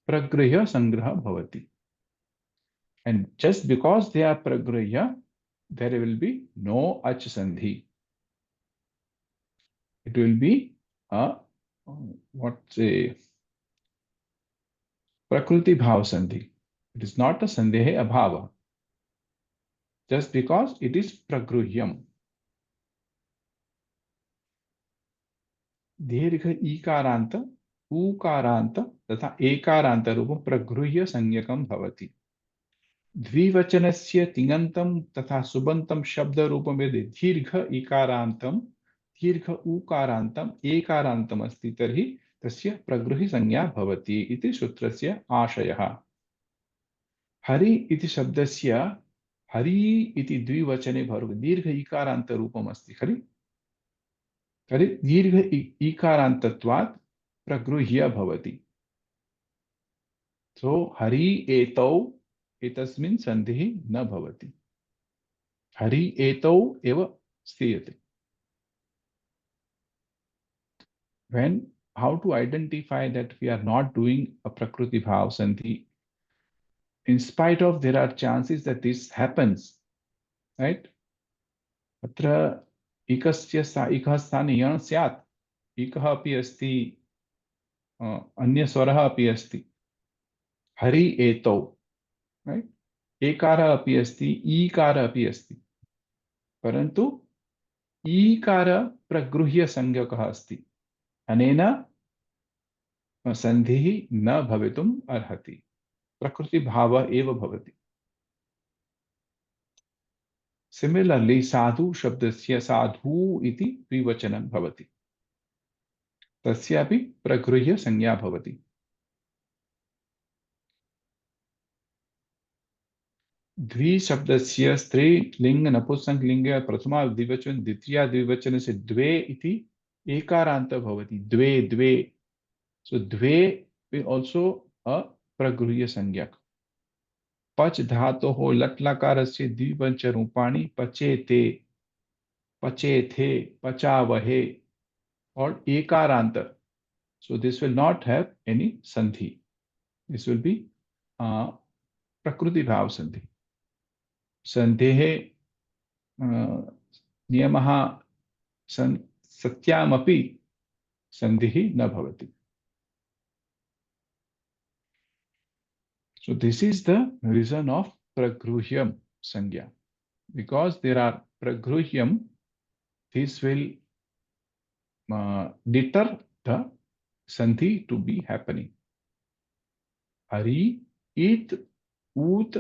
Pragruhya sangraha bhavati. And just because they are pragruhya, there will be no ach sandhi. It will be a prakriti bhav sandhi. It is not a sandhe abhava. Just because it is pragruhyam. दीर्घ ईकारांत ऊकारांत तथा एकारांत रूप प्रगृह्य संज्ञकम भवति। द्विवचनस्य तिङन्तं तथा सुबन्तं शब्द रूपं यदि दीर्घ ईकारान्तं दीर्घ ऊकारान्तं एकारान्तम् अस्ति तर्हि तस्य प्रगृह्य संज्ञा भवति इति सूत्रस्य आशयः। हरि इति शब्दस्य हरि इति द्विवचने भवति दीर्घ ईकारान्त रूपम् अस्ति खलु। तर्हि दीर्घ ईकारान्तत्वात् प्रगृह्य भवति। सो हरि एतौ एतस्मिन् सन्धिः न भवति। हरि एतौ एव स्थीयते। How to identify that we are not doing a prakriti bhav sandhi? In spite of there are chances that this happens, right? अत्र एकस्य एकः स्थाने यण स्यात्, एकः अपि अस्ति, अन्य स्वरः अपि अस्ति। हरि एतौ, right? एकारः अपि अस्ति, ईकारः अपि अस्ति, परन्तु ईकारः प्रगृह्य संज्ञकः अस्ति। अनेन सन्धिः न भवितुम् अर्हति, प्रकृति भावः एव भवति। Similarly, साधु शब्दस्य साधु इति द्विवचनं भवति, तस्यापि प्रगृह्य संज्ञा भवति। द्विशब्दस्य स्त्रीलिङ्ग नपुंसकलिङ्ग प्रथमा द्विवचन द्वितीया द्विवचनस्य द्वे इति एकारान्त भवति। द्वे द्वे, so द्वे will also a प्रगृह्य संज्ञक। पच धातोः लट् लकारस्य द्विपञ्च रूपाणि पचेते, पचेथे, पचावहे और एकारांत। So this will not have any sandhi. This will be prakriti bhav sandhi. Sandhehe niyamah satyamapi sandhihi na bhavati. So this is the reason of pragruhyam sangya, because there are pragruhyam this will deter the sandhi to be happening. Hari, it, ut,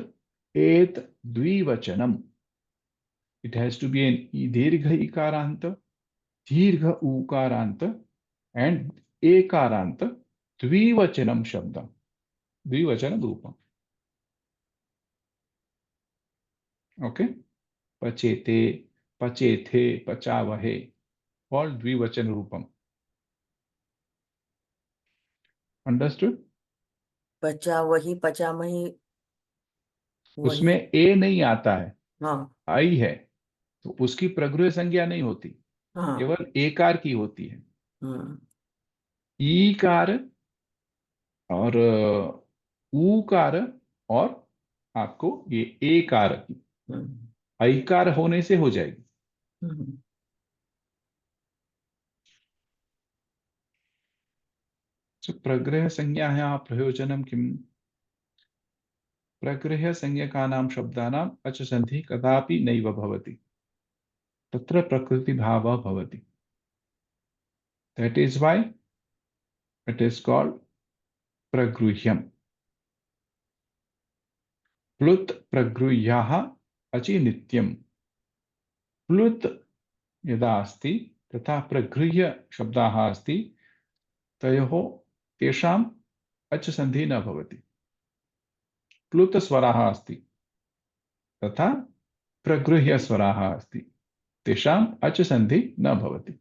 et, dvivachanam. It has to be an dirgha ikaranta, dirgha ukaranta, and ekaranta, dvivachanam shabda, dvivachanam rupam. Okay? Pachete, pachethe, pachavahe, all dvivachan rupam. Understood? पचा वही पचामही वही उसमें ए नहीं आता है, हाँ आई है, तो उसकी प्रगृह संज्ञा नहीं होती, हाँ केवल एकार की होती है। हम्म ईकार और ऊकार और आपको ये एकार की ऐकार होने से हो जाएगी। हम्म So, प्रगृह संज्ञायाः प्रयोजनं किम्? प्रगृह संज्ञकानां शब्दानां अच सन्धिः कदापि नैव भवति, तत्र प्रकृतिभावः भवति। That is why it is called प्रगृह्यम्। प्लुत प्रगृह्यः अचि नित्यम्। प्लुत यदा अस्ति तथा प्रगृह्य शब्दाः अस्ति, तयोः तेषाम् अच सन्धिः न भवति। प्लुत स्वराः अस्ति तथा प्रगृह्य स्वराः अस्ति, तेषाम् अच सन्धिः न भवति।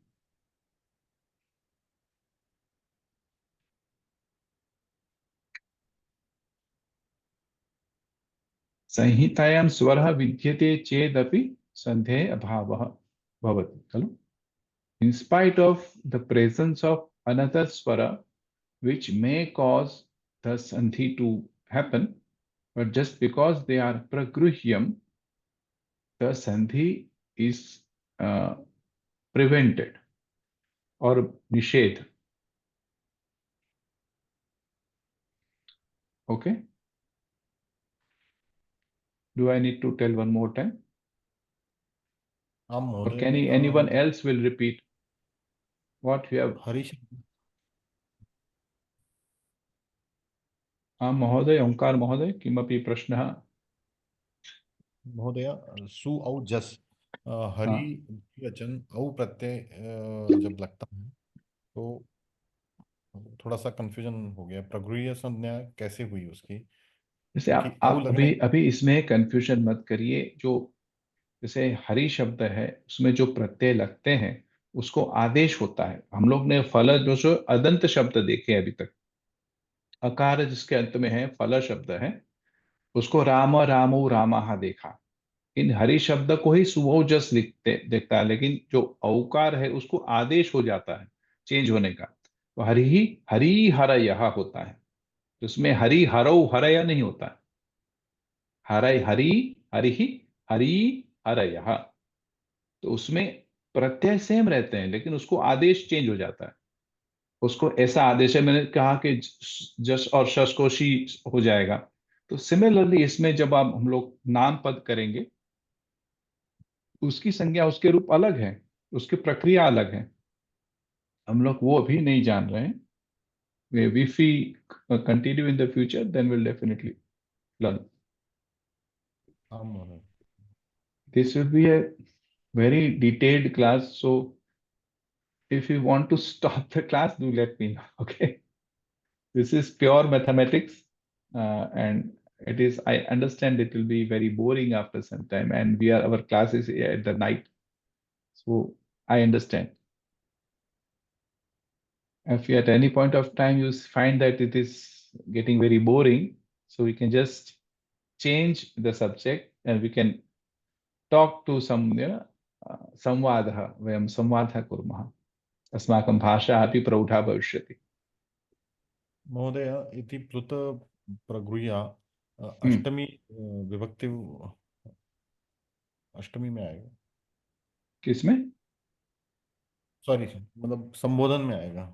संहितायां स्वरः विद्यते चेदपि सन्धेः अभावः भवति खलु। In spite of the presence of another swara which may cause the sandhi to happen, but just because they are pragruhyam, the sandhi is prevented or nishedh. Okay? Do I need to tell one more time? हाँ Or महोदय, can anyone else will repeat what we have? Harish महोदय, ओंकार महोदय, किमपि प्रश्नः? महोदय, सु औ जस हरि वचन औ प्रत्यय जब लगता है तो थोड़ा सा कंफ्यूजन हो गया। प्रगृह्य संज्ञा कैसे हुई उसकी? जैसे क्योंकि औ आप लगने अभी इसमें कंफ्यूजन मत करिए। जो जैसे हरि शब्द है उसमें जो प्रत्यय लगते हैं उसको आदेश होता है। हम लोग ने फल जो अदंत शब्द देखे अभी तक, अकार जिसके अंत में है फल शब्द है, उसको राम रामो रामाहा देखा। इन हरि शब्द को ही सुबह जस लिखते देखता है, लेकिन जो औकार है उसको आदेश हो जाता है चेंज होने का, तो हरि हरयः होता है। तो उसमें हरि हरौ हरय नहीं होता है, हरि हरि हरि हरयः। तो उसमें प्रत्यय सेम रहते हैं लेकिन उसको आदेश चेंज हो जाता है। उसको ऐसा आदेश है, मैंने कहा कि जस और शस को शी हो जाएगा। तो सिमिलरली इसमें जब आप हम लोग नाम पद करेंगे, उसकी संज्ञा उसके रूप अलग है, उसकी प्रक्रिया अलग है। हम लोग वो अभी नहीं जान रहे हैं। If we continue in the future, then we'll definitely learn. हाँ महोदय। This will be a very detailed class, so if you want to stop the class, do let me know. Okay, this is pure mathematics, and it is. I understand it will be very boring after some time, and our class is at the night, so I understand. If you at any point of time you find that it is getting very boring, so we can just change the subject and we can talk to some संवादः, वयं संवादः कुर्मः, अस्माकं भाषा अपि प्रौढा भविष्यति। महोदय, इति प्लुत प्रगृह्य अष्टमी विभक्ति अष्टमी में आएगा? किसमें? सॉरी, मतलब संबोधन में आएगा।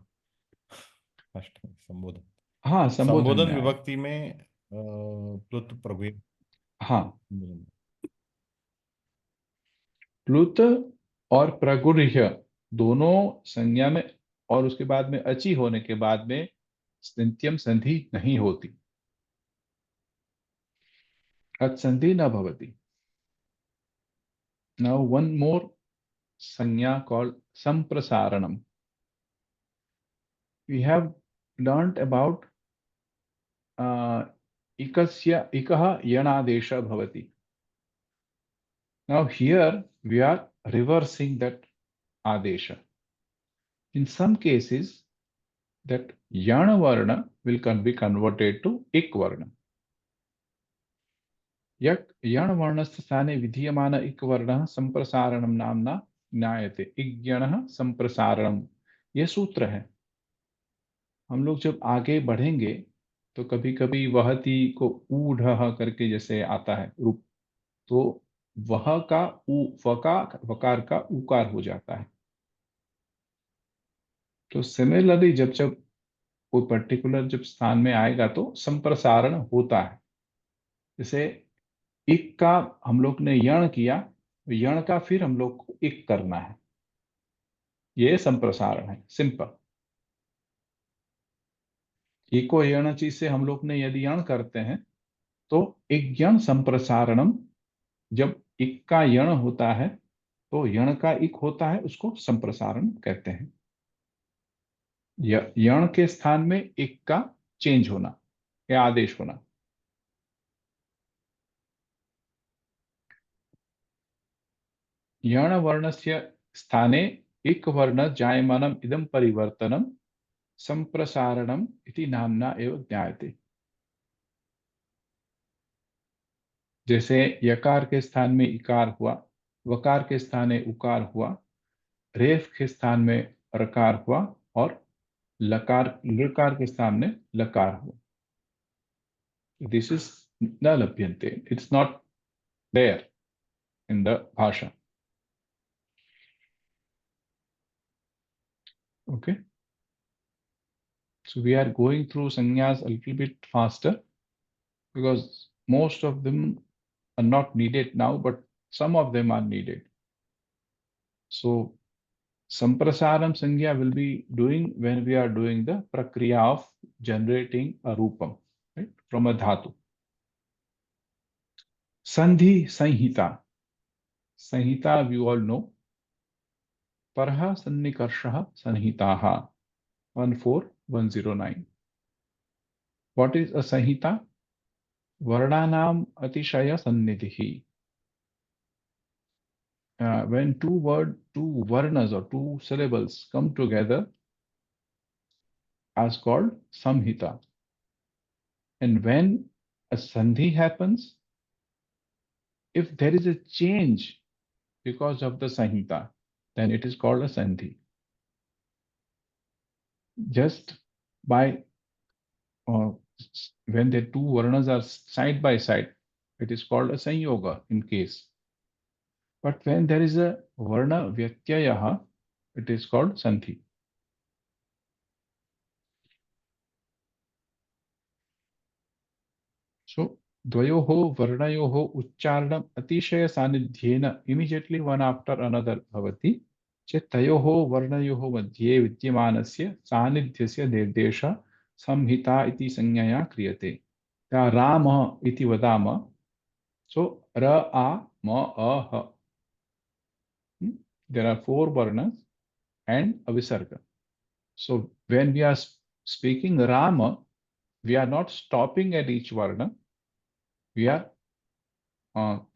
अष्टमी संबोधन, हाँ, संबोधन में विभक्ति में प्लुत प्रगृह्य। हाँ, प्लुत और प्रगुह्य दोनों संज्ञा में और उसके बाद में अचि होने के बाद में स्नित्यम संधि नहीं होती, अत्संधि न भवति। नाउ वन मोर संज्ञा called संप्रसारणम। We have learnt about ikasya ikaha yanadesha bhavati. Now here we are reversing that adesha. In some cases, that yana varna will be converted to ik varna. yak yana varnasya sthane vidhiyamana ik varna samprasaranam namna ज्ञायते। इग्यणः संप्रसारणम, ये सूत्र है। हम लोग जब आगे बढ़ेंगे तो कभी कभी वहती को ऊढ़ करके जैसे आता है रूप, तो वह का वकार का उकार हो जाता है। तो सिमिलरली जब जब कोई पर्टिकुलर जब स्थान में आएगा तो संप्रसारण होता है। जैसे इक का हम लोग ने यण किया, यण का फिर हम लोग को इक करना है, ये संप्रसारण है, सिंपल। इको यण चीज से हम लोग ने यदि यण करते हैं तो एक यण संप्रसारणम, जब इक का यण होता है तो यण का इक होता है, उसको संप्रसारण कहते हैं। यण के स्थान में इक का चेंज होना या आदेश होना। यण वर्णस्य स्थाने इक वर्ण जायमानम इदं परिवर्तनम संप्रसारणम इति नामना एव ज्ञायते। जैसे यकार के स्थान में इकार हुआ, वकार के स्थान में उकार हुआ, रेफ के स्थान में रकार हुआ और लकार के स्थान में लकार हुआ। दिस इज न लभ्यन्ते, it's not there in the भाषा। Okay, so we are going through sannyas a little bit faster because most of them are not needed now, but some of them are needed. So samprasaram sanya will be doing when we are doing the prakriya of generating a rupam, right, from a dhatu. Sandhi sanhita. Sanhita we all know. Parha sannikarshaha sanhitaha 14109. What is a sanhita? Varnanam atishaya sannidhi. When two varnas or two syllables come together as called samhita. And when a sandhi happens, if there is a change because of the sanhita, then it is called a sandhi. Just by when the two varnas are side by side, it is called a sanyoga in case. But when there is a varna vyatyayaha, it is called sandhi. So dvayoho varnayoho uchcharanam atishaya sanidhyena, immediately one after another bhavati. Tayoho varnayoho madhye vidyamanasya sanidhyasya nirdesha samhita iti sanyaya kriyate. Ya rama iti vadama. So ra a ma a ha. There are four varnas and a visarga. So when we are speaking Rama, we are not stopping at each varna. We are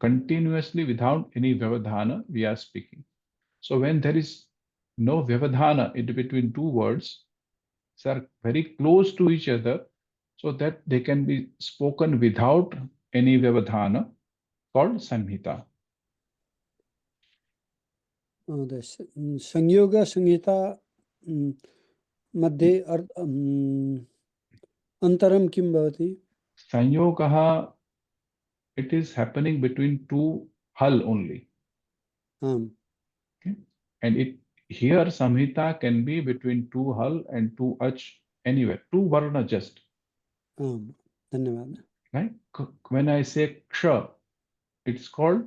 continuously without any vyavadhana we are speaking. So when there is no vyavadhana in between two words, they are very close to each other, so that they can be spoken without any vyavadhana, called samhita. संयोग संहिता मध्ये अंतरम किं भवति? संयोगः, it is happening between two hal only. Okay? And it here samhita can be between two hal and two ach, anywhere, two varna just. धन्यवाद. Right? When I say ksha, it's called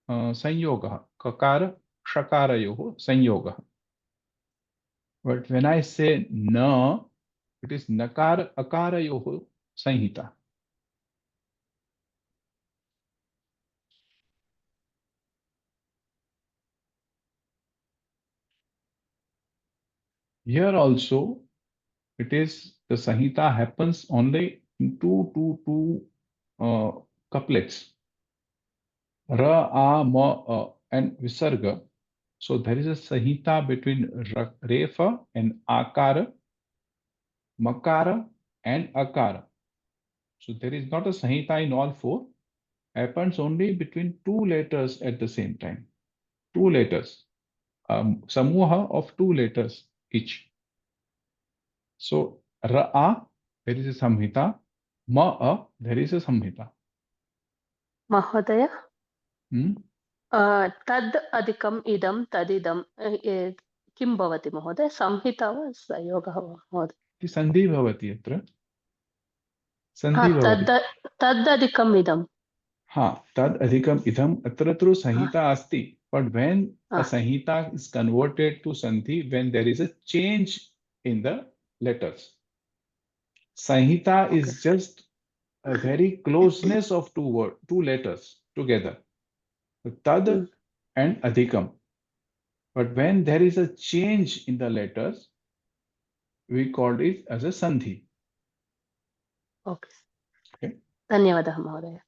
sanyoga, kakara shakarayoh sanyogah. But when I say na, it is nakar akarayoh sanhita. Here also, it is the sanhita happens only in two couplets. Ra, a, ma, and visarga. So there is a sanhita between refa and akara, makara and akara. So there is not a sanhita in all four. Happens only between two letters at the same time. Two letters. Samuha of two letters each. So Ra'a, there is a samhita. Ma'a, there is a samhita. महोदय Hmm? तद् अधिकम् इदं तदिदं किं भवति महोदय संहिता वा संयोगः वा महोदय सन्धि भवति अत्र हा सन्धि भवति तद् अधिकम् इदं हा तद् अधिकम् इदम् अत्र तु संहिता अस्ति but when a sanhita is converted to sandhi when there is a change in the letters. Sanhita is just a very closeness of two letters together. Tad and adhikam. But when there is a change in the letters, we call it as a sandhi. Okay. धन्यवादः महोदय.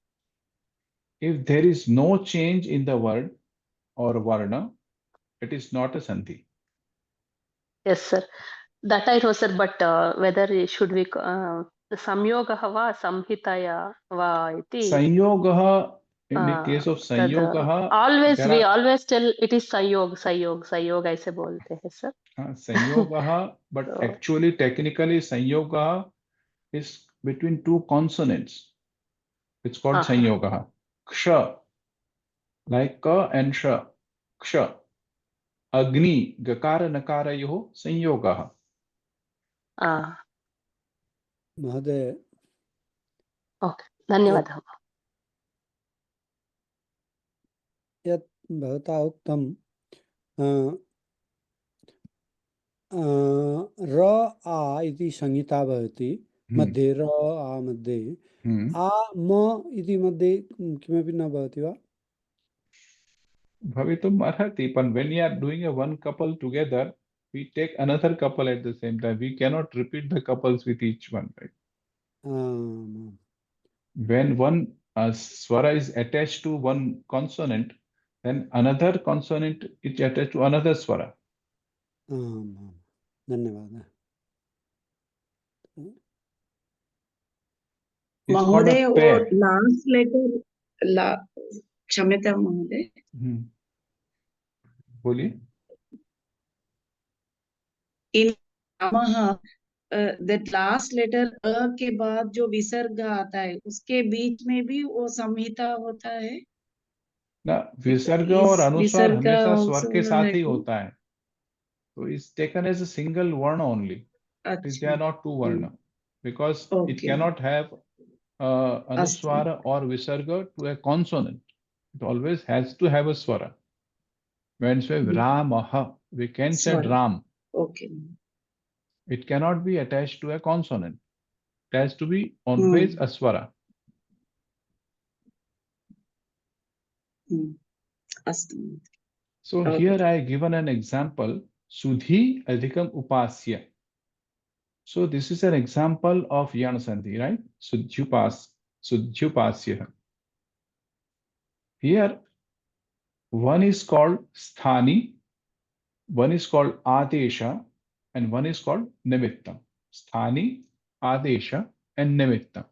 If there is no change in the word or varna, it is not a sandhi. Yes, sir. That I know, sir. But whether should we samyogah va samhitaya va iti? Sanyogah, in the case of sanyogah, we always tell it is sayog ऐसे बोलते हैं, sir. Sanyogah, but actually, technically, sanyogah is between two consonants. It's called sanyogah. Ksha, like ka and sha. Ksha. Agni, gakara nakara yoh sanyogah. महोदय Okay. धन्यवादः. यत् भवता उक्तं र आ इति संहिता भवति मध्ये र आ मध्ये आ म इति मध्ये किमपि न भवति वा? Bhavitum arhati, but when you are doing a one couple together, we take another couple at the same time. We cannot repeat the couples with each one, right? When one swara is attached to one consonant, then another consonant is attached to another swara. धन्यवादः. महोदय वो लास्ट लेटर क्षम्यतां महोदय. बोलिए. इन नमः that last letter अ के बाद जो विसर्ग आता है उसके बीच में भी वो संहिता होता है ना. विसर्ग और अनुस्वार हमेशा स्वर के साथ ही होता है. So it's taken as a single varna only. They are not two varna because it cannot have anuswara or visarga to a consonant. It always has to have a swara. When we say Ramaha, we can say Ram. Okay. It cannot be attached to a consonant. It has to be always a swara. So here I have given an example. Sudhi adhikam upasya. So this is an example of Yan Sandhi, right? Sudhyupasya. Here, one is called Sthani, one is called Adesha, and one is called Nimittam. Sthani, Adesha, and Nimittam.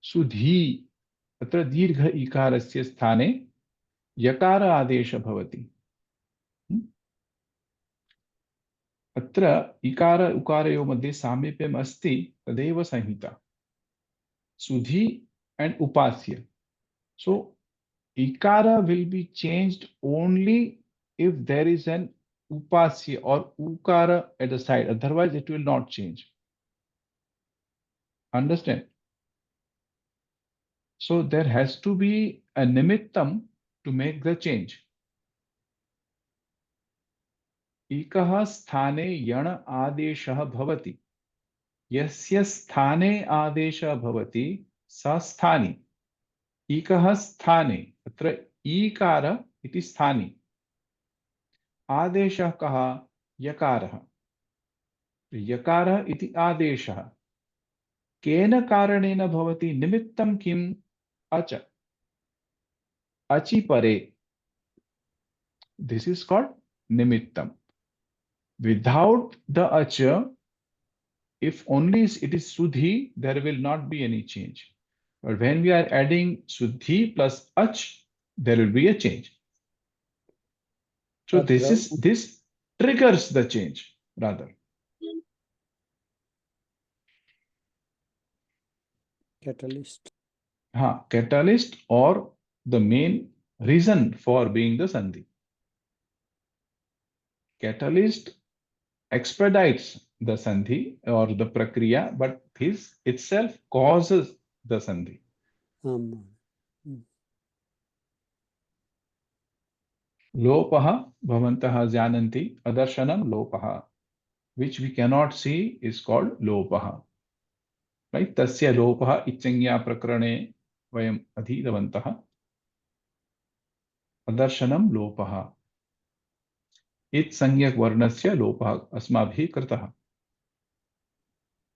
Sudhi, atra dirgha ikarasya sthane, yakara adesha bhavati. Atra ikara ukarayo madhye samipyam asti tadeva sanhita. Sudhi and upasya. So ikara will be changed only if there is an upasya or ukara at the side. Otherwise, it will not change. Understand? So there has to be a nimittam to make the change. इकः स्थाने यण आदेशः भवति, यस्य स्थाने आदेशः भवति स स्थानी। इकः स्थाने, अत्र ईकार इति स्थानी, आदेशः कः? यकारः। यकारः इति आदेशः केन कारणेन भवति? निमित्तं किम्? अच, अचि परे। This is called nimittam. Without the acha, if only it is suddhi, there will not be any change. But when we are adding suddhi plus ach, there will be a change. So this triggers the change rather. Catalyst. Catalyst or the main reason for being the sandhi. Catalyst expedites the sandhi or the prakriya, but this itself causes the sandhi. Lopah, bhavantah jananti, adarshanam lopah, which we cannot see is called lopah. Right? Tasya lopah ichanya prakarane vayam adhitavantah. Adarshanam lopah. It sanyak varnasya lopah asmabhi kritah.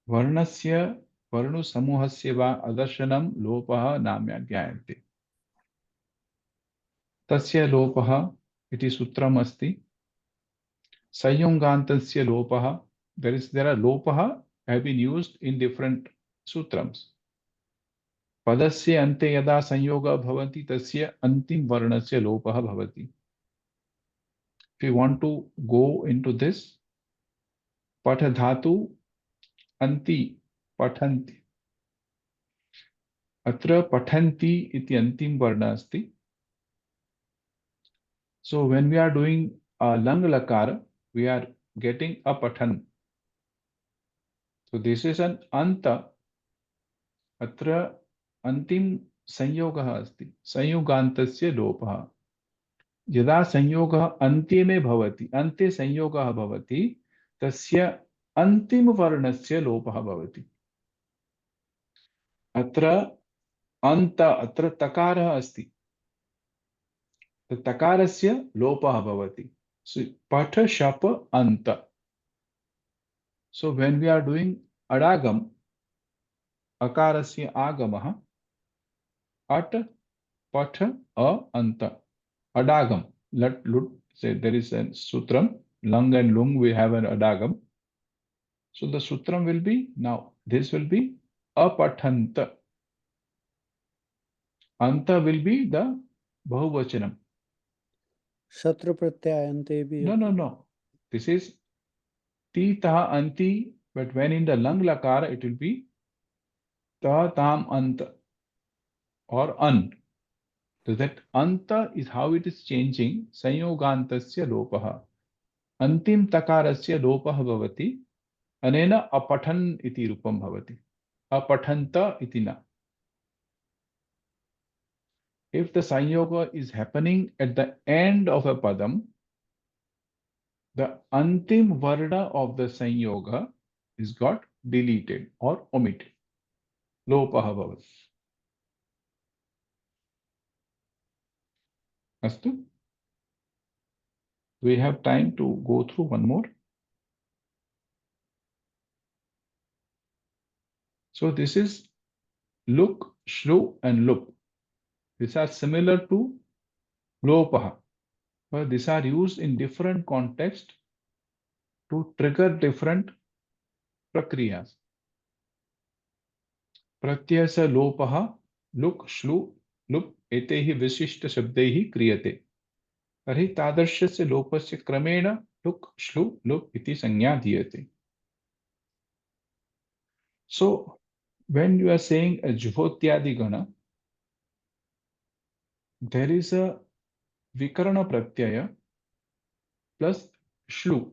Varnasya varnu samuhasya va adarshanam lopah namya gyayante. Tasya lopah iti sutram asti. Sayungantasya lopah. There are lopah have been used in different sutrams. Padasya ante yada sanyoga bhavati tasya antim varnasya lopah bhavati. If you want to go into this, patha dhatu anti pathanti. Atra pathanti iti antim varna asti. So when we are doing a lang lakara, we are getting a pathan. So this is an anta. Atra antim संयोगः अस्ति, संयोगान्तस्य लोपः। यदा संयोगः अन्ते में भवति, अन्ते संयोगः भवति, तस्य अन्तिम वर्णस्य लोपः भवति। अत्र अन्त, अत्र तकारः अस्ति, तकारस्य लोपः भवति। पठ शप अन्त। So when we are doing adagam, akarasya agamah, at patha a anta. Adagam. Let say there is a sutram, lung and lung, we have an adagam. So the sutram will be, now this will be apathanta. Anta will be the bahuvachanam. Shatra pratyayante bhi. No. This is ti taha anti, but when in the lang lakara it will be ta tam ant or an. So that anta is how it is changing. Sanyogantasya lopaha. Antim takarasya lopah bhavati. Anena apathan iti rupam bhavati. Apathanta iti na. If the sanyoga is happening at the end of a padam, the antim varna of the sanyoga is got deleted or omitted. Lopaha bhavati. Astu? We have time to go through one more. So this is luk, shlu and lup. These are similar to lopaha, but these are used in different contexts to trigger different prakriyas. Pratyasa lopaha, luk, shlu, lup etehi visishta shabdehi kriyate. तर्हि तादृशस्य लोपस्य क्रमेण लुक् श्लु लुप् इति संज्ञा दीयते. So when you are saying a juhotyadi gana, there is a vikarana pratyaya plus shlu.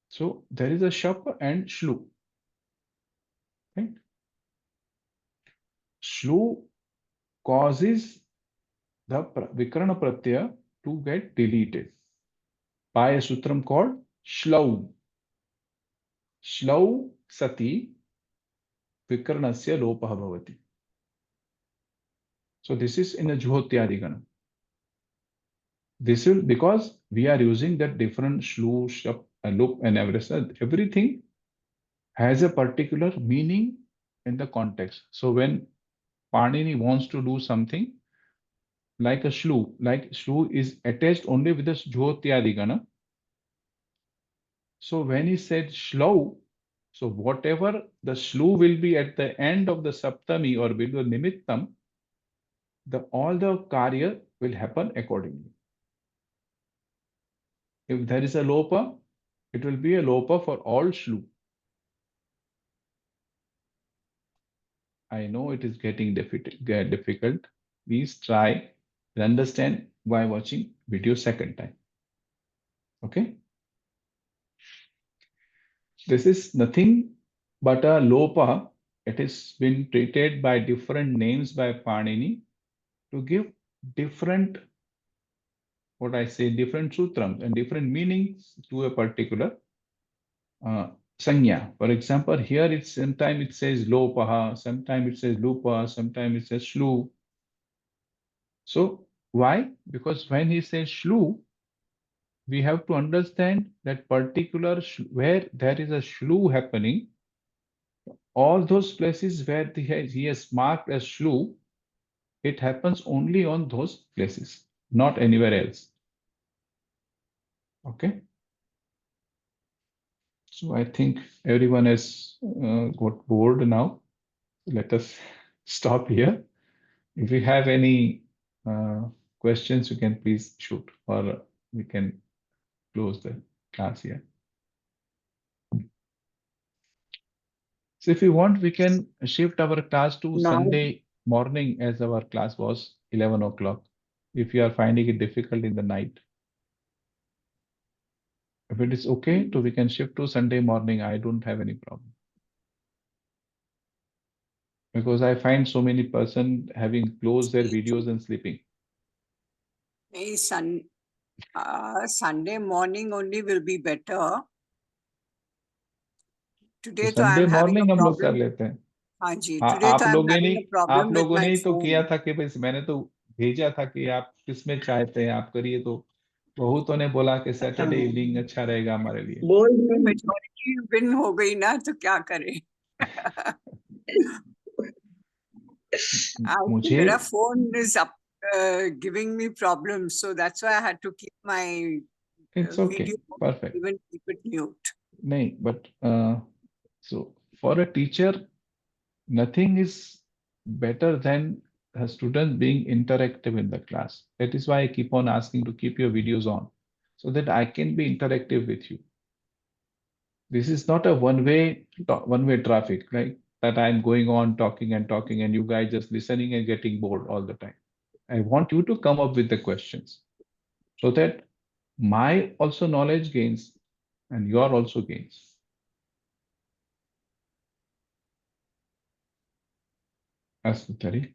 So there is a shap and shlu. Right? Shlu causes the vikarana pratyaya to get deleted. by a sutram called Shlau. Shlau sati vikranasya lopah bhavati. So this is in a Juhotyadi. This will, because we are using that different shlu, shap, loop and everything has a particular meaning in the context. So when Panini wants to do something like a shlu is attached only with the Jyotyadi. So when he said shlau, so whatever the shlu will be at the end of the saptami or bilva nimittam, all the karya will happen accordingly. If there is a lopa, it will be a lopa for all shlu. I know it is getting difficult. Please try and understand by watching video second time. Okay. This is nothing but a lopa. It has been treated by different names by Panini to give different, different sutrams and different meanings to a particular sanya. For example, here sometimes it says lopaha, sometimes it says lupa, sometimes it says shlu. So why? Because when he says shlu, we have to understand that particular where there is a shlu happening, all those places where he has marked as shlu, it happens only on those places, not anywhere else. Okay. So I think everyone has got bored now. Let us stop here. If you have any questions, you can please shoot, or we can close the class here. So if you want, we can shift our class to Sunday morning, as our class was 11 o'clock. If you are finding it difficult in the night. If it is okay, so we can shift to Sunday morning. I don't have any problem. Because I find so many persons having closed their videos and sleeping. Hey, Sunday morning only will be better. Today तो तो Sunday I'm having morning a हम लोग कर problem. लेते हैं. हाँ जी, हाँ, today आप तो I'm लोगों having a problem with ने my ही तो किया phone. था कि भाई मैंने तो भेजा था कि आप किसमें चाहते हैं आप करिए, तो बहुतों ने बोला कि सैटरडे इवनिंग अच्छा रहेगा हमारे लिए. मेजॉरिटी विन हो गई ना, तो क्या करें. मेरा phone is up giving me problems, so that's why I had to keep my video, perfect. even keep it mute. नहीं, but so for a teacher, nothing is better than a student being interactive in the class. That is why I keep on asking to keep your videos on, so that I can be interactive with you. This is not a one-way traffic, right? That I'm going on talking and talking and you guys just listening and getting bored all the time. I want you to come up with the questions so that my also knowledge gains and your also gains. Asutari.